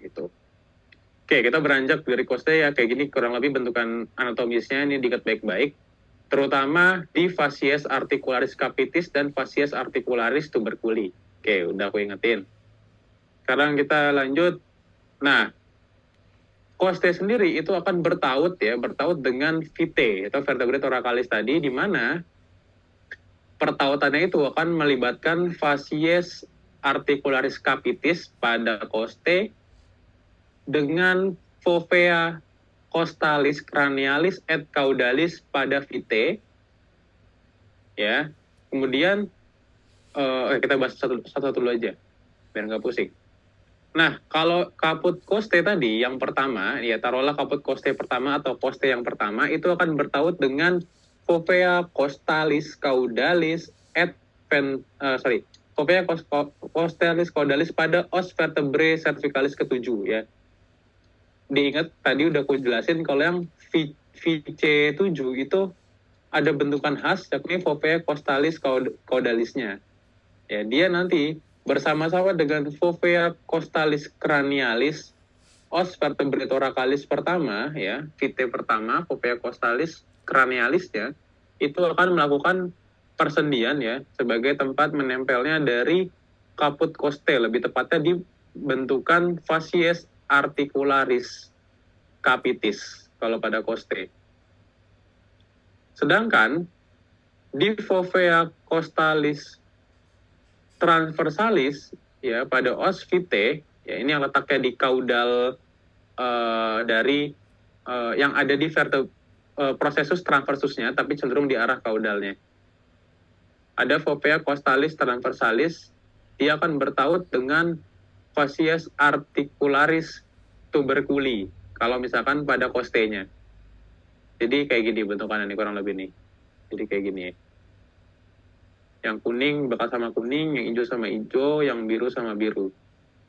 gitu. Oke, kita beranjak dari costae ya kayak gini kurang lebih bentukan anatomisnya ini diikat baik-baik, terutama di facies articularis capitis dan facies articularis tuberculi. Oke, udah aku ingetin. Sekarang kita lanjut. Nah, costae sendiri itu akan bertaut dengan vitae atau vertebrae thoracalis tadi, di mana pertautannya itu akan melibatkan facies articularis capitis pada costae dengan fovea costalis cranialis et caudalis pada vitae, ya. Kemudian kita bahas satu-satu dulu aja biar nggak pusing. Nah, kalau kaput costae tadi yang pertama, ya taruhlah kaput costae pertama atau costae yang pertama itu akan bertaut dengan fovea costalis caudalis et fovea costalis caudalis pada os vertebrae cervicalis ketujuh, ya. Diingat tadi udah aku jelasin kalau yang VC7 itu ada bentukan khas yakni fovea costalis caudalisnya. Ya, dia nanti bersama-sama dengan fovea costalis cranialis os vertebrae thoracalis pertama, ya, VT pertama, fovea costalis cranialisnya itu akan melakukan persendian, ya, sebagai tempat menempelnya dari kaput costae, lebih tepatnya di bentukan facies articularis capitis kalau pada costae. Sedangkan di fovea costalis transversalis, ya, pada os vitae, ya, ini yang letaknya di kaudal dari yang ada di processus transversusnya, tapi cenderung di arah kaudalnya. Ada fovea costalis transversalis, dia akan bertaut dengan facies articularis tuberculi kalau misalkan pada costae-nya. Jadi kayak gini bentukannya nih kurang lebih nih. Jadi kayak gini ya. Yang kuning bakal sama kuning, yang hijau sama hijau, yang biru sama biru.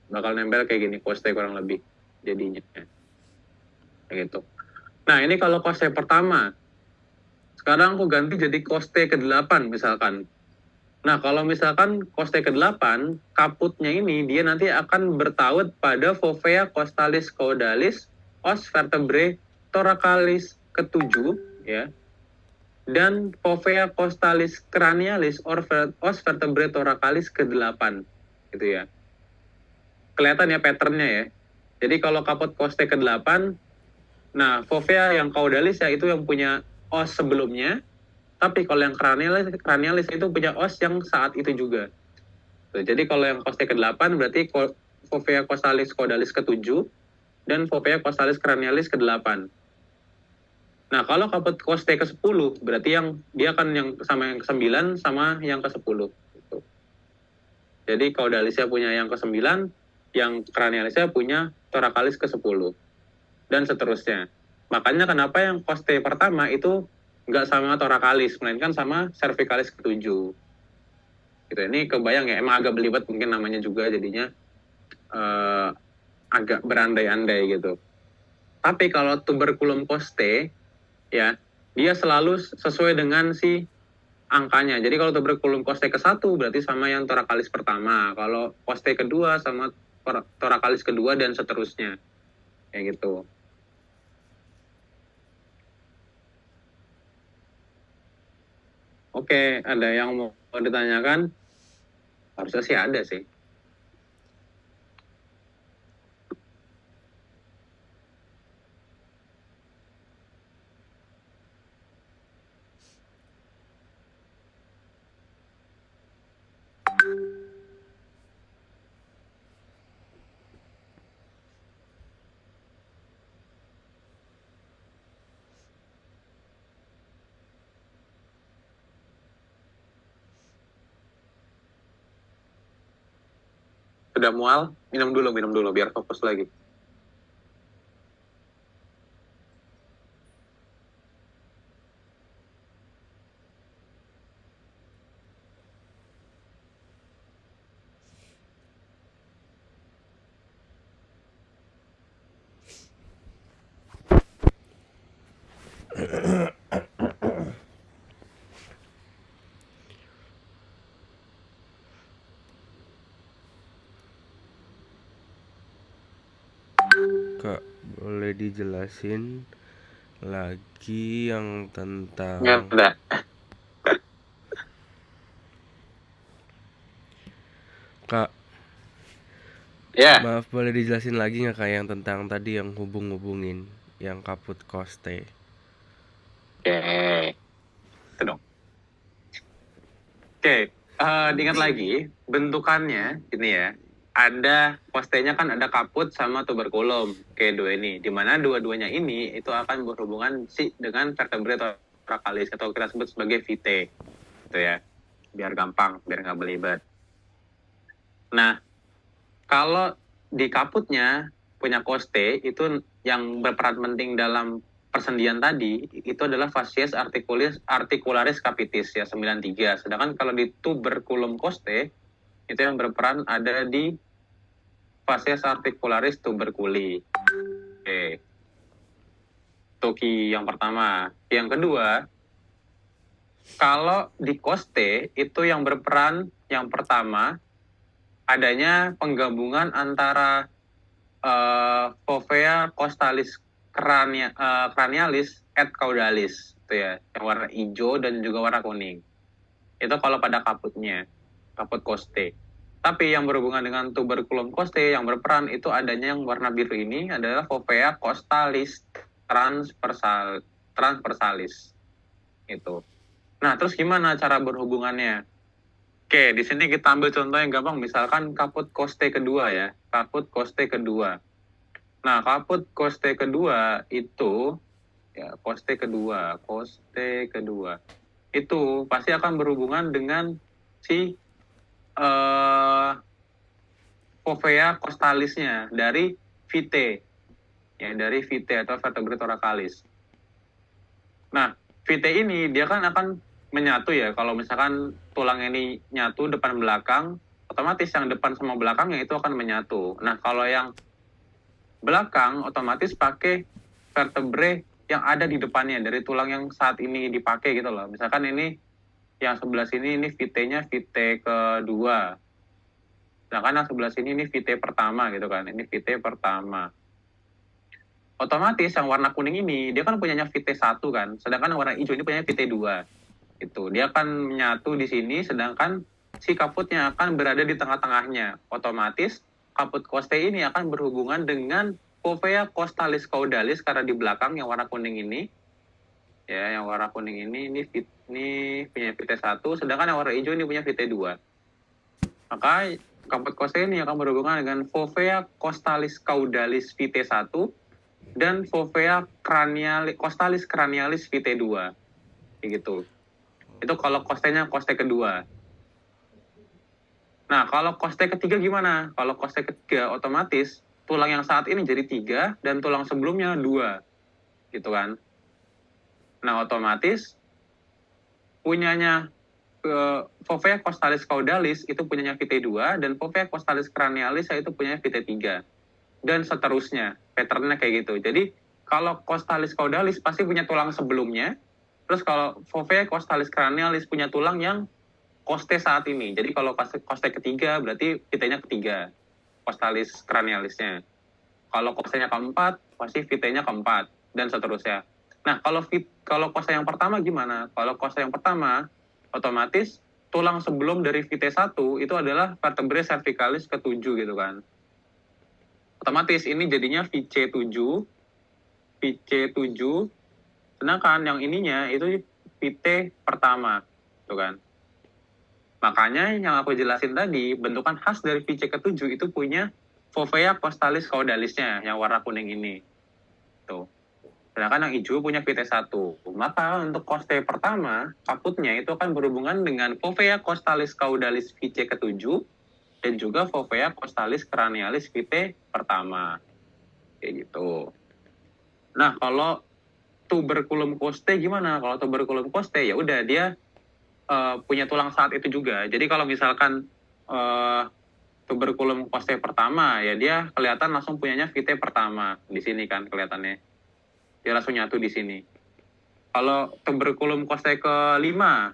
Bakal nempel kayak gini costae kurang lebih jadinya. Kayak gitu. Nah, ini kalau costae pertama. Sekarang aku ganti jadi costae ke-8 misalkan. Nah, kalau misalkan costae ke-8, kaputnya ini dia nanti akan bertaut pada fovea costalis caudalis os vertebrae thoracalis ke-7, ya. Dan fovea costalis cranialis os vertebrae thoracalis ke-8, gitu ya. Kelihatan ya patternnya ya. Jadi kalau kaput costae ke-8, nah fovea yang caudalis ya itu yang punya os sebelumnya, tapi kalau yang cranialis itu punya os yang saat itu juga. Jadi kalau yang costae ke-8 berarti fovea costalis caudalis ke-7 dan fovea costalis cranialis ke-8. Nah, kalau kaput costae ke-10 berarti yang dia akan yang ke-9 sama yang ke-10 gitu. Jadi caudalisnya punya yang ke-9, yang cranialisnya punya thoracalis ke-10 dan seterusnya. Makanya kenapa yang costae pertama itu nggak sama thoracalis, melainkan sama cervicalis ke-7. Gitu. Ini kebayang ya, emang agak belibet mungkin namanya juga, jadinya agak berandai-andai gitu. Tapi kalau tuberculum costae, ya, dia selalu sesuai dengan si angkanya. Jadi kalau tuberculum costae ke-1 berarti sama yang thoracalis pertama. Kalau costae kedua sama thoracalis kedua dan seterusnya. Kayak gitu. Oke, ada yang mau ditanyakan? Harusnya sih ada sih. Sudah mual? Minum dulu biar fokus lagi. Kak, boleh dijelasin lagi yang Nggak tentang ada. Kak, Ya, maaf boleh dijelasin lagi nggak Kak yang tentang tadi yang hubung-hubungin yang kaput koste? oke. Itu dong. Oke, diingat lagi bentukannya ini ya. Ada postenya kan ada kaput sama tuberkulum, kayak dua ini. Di mana dua-duanya ini itu akan berhubungan dengan vertebrae thoracalis atau kita sebut sebagai VT, gitu ya. Biar gampang, biar nggak belibet. Nah, kalau di kaputnya punya koste itu yang berperan penting dalam persendian tadi itu adalah fascies articularis capitis ya 93. Sedangkan kalau di tuberculum koste itu yang berperan ada di fascies articularis tuberculi. Oke. Itu key yang pertama. Yang kedua, kalau di koste itu yang berperan yang pertama adanya penggabungan antara fovea costalis cranialis et caudalis itu ya, yang warna hijau dan juga warna kuning. Itu kalau pada kaputnya, kaput koste. Tapi yang berhubungan dengan tuberculum koste yang berperan itu adanya yang warna biru ini adalah fovea costalis transversalis itu. Nah, terus gimana cara berhubungannya? Oke, di sini kita ambil contoh yang gampang, misalkan kaput koste kedua ya, kaput koste kedua. Nah, kaput koste kedua itu ya koste kedua itu pasti akan berhubungan dengan si fovea costalisnya dari VT ya, dari VT atau vertebrae thoracalis. Nah, VT ini dia kan akan menyatu ya, kalau misalkan tulang ini nyatu depan belakang, otomatis yang depan sama belakangnya itu akan menyatu. Nah, kalau yang belakang otomatis pakai vertebrae yang ada di depannya dari tulang yang saat ini dipakai gitu loh. Misalkan ini yang sebelah sini ini VT-nya VT kedua. Sedangkan yang sebelah sini ini VT pertama gitu kan. Ini VT pertama. Otomatis yang warna kuning ini dia kan punyanya VT1 kan. Sedangkan yang warna hijau ini punyanya VT2. Itu dia akan menyatu di sini sedangkan si kaputnya akan berada di tengah-tengahnya. Otomatis kaput koste ini akan berhubungan dengan fovea costalis caudalis karena di belakang yang warna kuning ini ya, yang warna kuning ini punya VT1 sedangkan yang warna hijau ini punya VT2. Maka kaput koste ini akan berhubungan dengan fovea costalis caudalis VT1 dan fovea costalis cranialis VT2 gitu. Itu kalau kostenya koste kedua. Nah, kalau koste ketiga gimana? Kalau koste ketiga otomatis tulang yang saat ini jadi 3 dan tulang sebelumnya 2. Gitu kan. Nah, otomatis punyanya fovea costalis caudalis itu punyanya VT2 dan fovea costalis cranialis itu punyanya VT3. Dan seterusnya. Patternnya kayak gitu. Jadi, kalau costalis caudalis pasti punya tulang sebelumnya. Terus kalau fovea costalis cranialis punya tulang yang koste saat ini. Jadi kalau koste ketiga berarti VT-nya ketiga. Costalis cranialisnya. Kalau kostenya keempat, pasti VT-nya keempat dan seterusnya. Nah, kalau koste yang pertama gimana? Kalau koste yang pertama otomatis tulang sebelum dari VT1 itu adalah vertebrae cervicalis ke-7 gitu kan. Otomatis ini jadinya VC7, sedangkan yang ininya itu VT pertama, gitu kan. Makanya yang aku jelasin tadi, bentukan khas dari VC ke-7 itu punya fovea costalis caudalisnya, yang warna kuning ini. Tuh. Sedangkan yang hijau punya VT1. Maka untuk koste pertama, kaputnya itu akan berhubungan dengan fovea costalis caudalis VC ke-7 dan juga fovea costalis cranealis vitae pertama. Kayak gitu. Nah, kalau tuberculum costae gimana? Kalau tuberculum costae ya udah dia punya tulang saat itu juga. Jadi kalau misalkan tuberculum costae pertama, ya dia kelihatan langsung punyanya vitae pertama di sini kan kelihatannya. Dia langsung nyatu di sini. Kalau tuberculum costae kelima,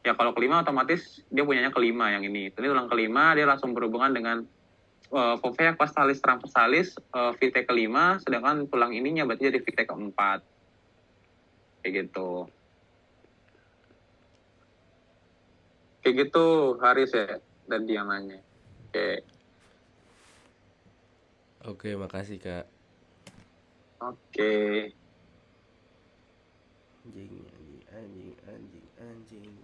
ya kalau kelima otomatis dia punyanya kelima yang ini. Ini tulang kelima, dia langsung berhubungan dengan fovea costalis transversalis vitae kelima, sedangkan tulang ininya berarti jadi vitae keempat. Kayak gitu. Kayak gitu Haris ya dan diamannya. Oke. Oke, makasih Kak. Oke. Anjing,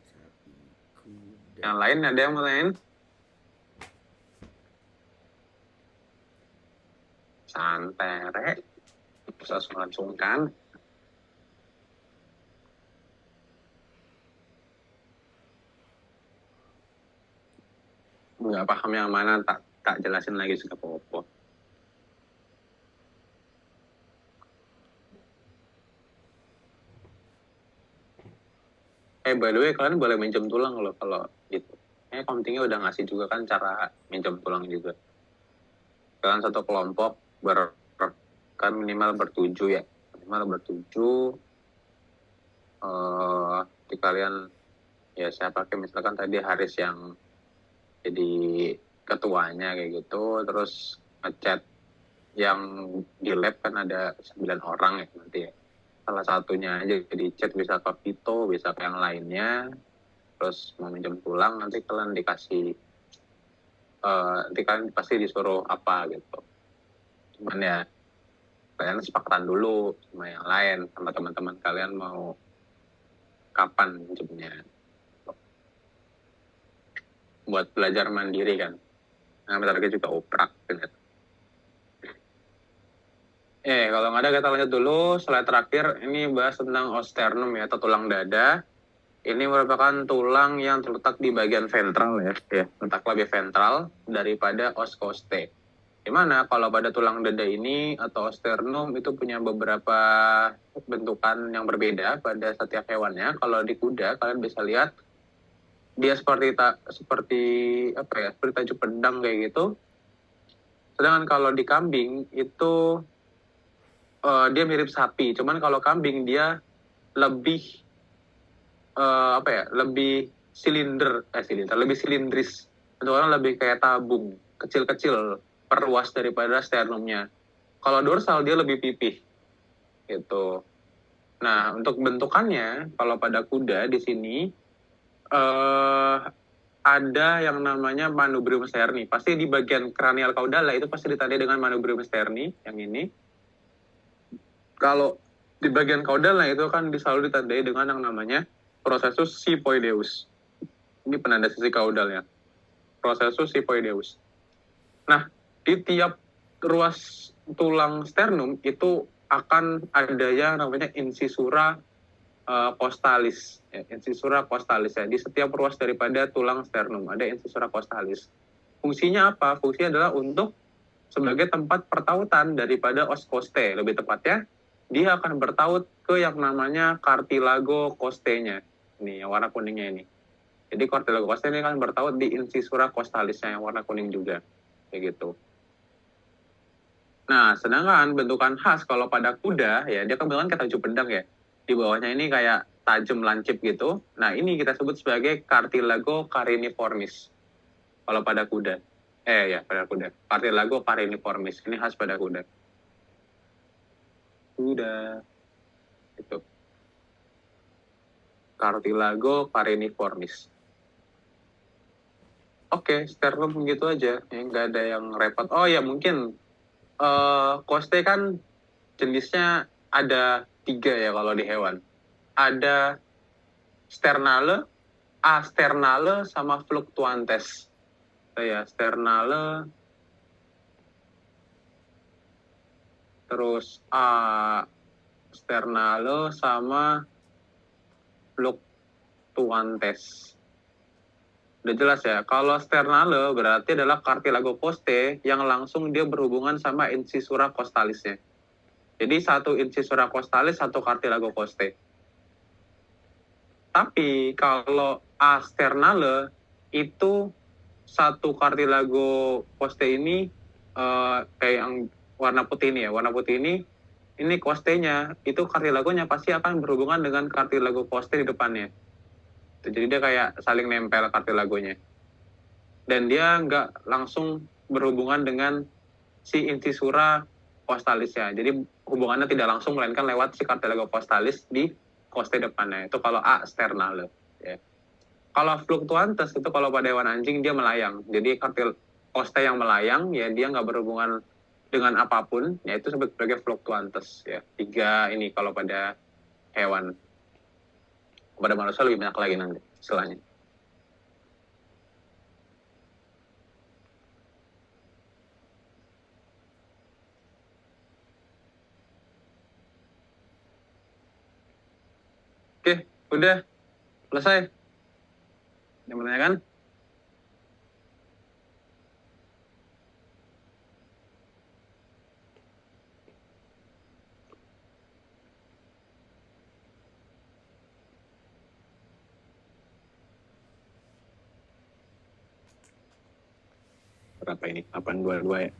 sapi, kuda. Yang lain ada yang mau lain? Santai, Rek. Bisa sungkan. Nggak paham yang mana, tak jelasin lagi juga apa-apa. By the way, kalian boleh minjem tulang loh kalau gitu. Komtingnya udah ngasih juga kan cara minjem tulang juga. Kalian satu kelompok kan minimal bertujuh ya. Minimal bertujuh. Di kalian ya siapa kayak misalkan tadi Haris yang jadi ketuanya kayak gitu, terus ngechat yang di lab kan ada 9 orang ya nanti ya. Salah satunya aja jadi chat, bisa ke Vito, bisa ke yang lainnya, terus mau minjem tulang nanti kalian dikasih nanti kalian pasti disuruh apa gitu. Cuman ya kalian sepakatan dulu sama yang lain, sama teman-teman kalian mau kapan minjemnya buat belajar mandiri kan. Nah, bentar lagi juga oprak gitu. Kalau nggak ada kita lanjut dulu. Slide terakhir ini bahas tentang osternum ya, atau tulang dada. Ini merupakan tulang yang terletak di bagian ventral ya, letak lebih ventral daripada os costae. Dimana kalau pada tulang dada ini atau osternum itu punya beberapa bentukan yang berbeda pada setiap hewannya. Kalau di kuda kalian bisa lihat dia seperti tajuk pedang kayak gitu. Sedangkan kalau di kambing itu dia mirip sapi, cuman kalau kambing dia lebih lebih lebih silindris. Bentuknya lebih kayak tabung, kecil-kecil, perluas daripada sternumnya. Kalau dorsal dia lebih pipih, gitu. Nah, untuk bentukannya, kalau pada kuda di sini ada yang namanya manubrium sterni. Pasti di bagian kranial caudala itu pasti ditandai dengan manubrium sterni, yang ini. Kalau di bagian caudal itu kan selalu ditandai dengan yang namanya processus siphoideus. Ini penanda sisi caudalnya. Processus siphoideus. Nah, di tiap ruas tulang sternum itu akan ada yang namanya incisura costalis. Incisura costalis ya. Di setiap ruas daripada tulang sternum ada incisura costalis. Fungsinya apa? Fungsinya adalah untuk sebagai tempat pertautan daripada os costae. Lebih tepatnya, dia akan bertaut ke yang namanya cartilago costae-nya. Ini yang warna kuningnya ini. Jadi cartilago costae ini akan bertaut di incisura costalisnya yang warna kuning juga. Kayak gitu. Nah, sedangkan bentukan khas kalau pada kuda, ya dia kan bentukan kayak tajuk pedang ya. Di bawahnya ini kayak tajam lancip gitu. Nah, ini kita sebut sebagai cartilago cariniformis. Kalau pada kuda. Pada kuda. Cartilago cariniformis. Ini khas pada kuda. Kuda. Itu. Cartilago cariniformis. Oke, sternum gitu aja. Nggak ada yang repot. Oh ya, mungkin costae kan jenisnya ada 3 ya kalau di hewan. Ada sternale, asternale, sama fluctuantes. Sternale, terus sternale sama fluctuantes. Udah jelas ya. Kalau sternale berarti adalah cartilago costae yang langsung dia berhubungan sama incisura costalisnya. Jadi satu incisura costalis, satu cartilago costae. Tapi kalau asternale itu satu cartilago costae ini kayak yang warna putih ini ya. Warna putih ini costae-nya itu cartilagonya pasti akan berhubungan dengan cartilago costae di depannya. Jadi dia kayak saling nempel cartilagonya. Dan dia nggak langsung berhubungan dengan si incisura costalisnya. Jadi hubungannya tidak langsung melainkan lewat si cartilago costalis di costae depannya. Itu kalau A sternale. Ya. Kalau fluctuantes itu kalau pada hewan anjing dia melayang. Jadi costae yang melayang ya dia nggak berhubungan dengan apapun, yaitu sebagai fluctuantes. Ya. 3 ini kalau pada hewan. Pada manusia lebih banyak lagi nanti istilahnya. Oke, udah selesai. Yang menanyakan? Berapa ini? 822 ya?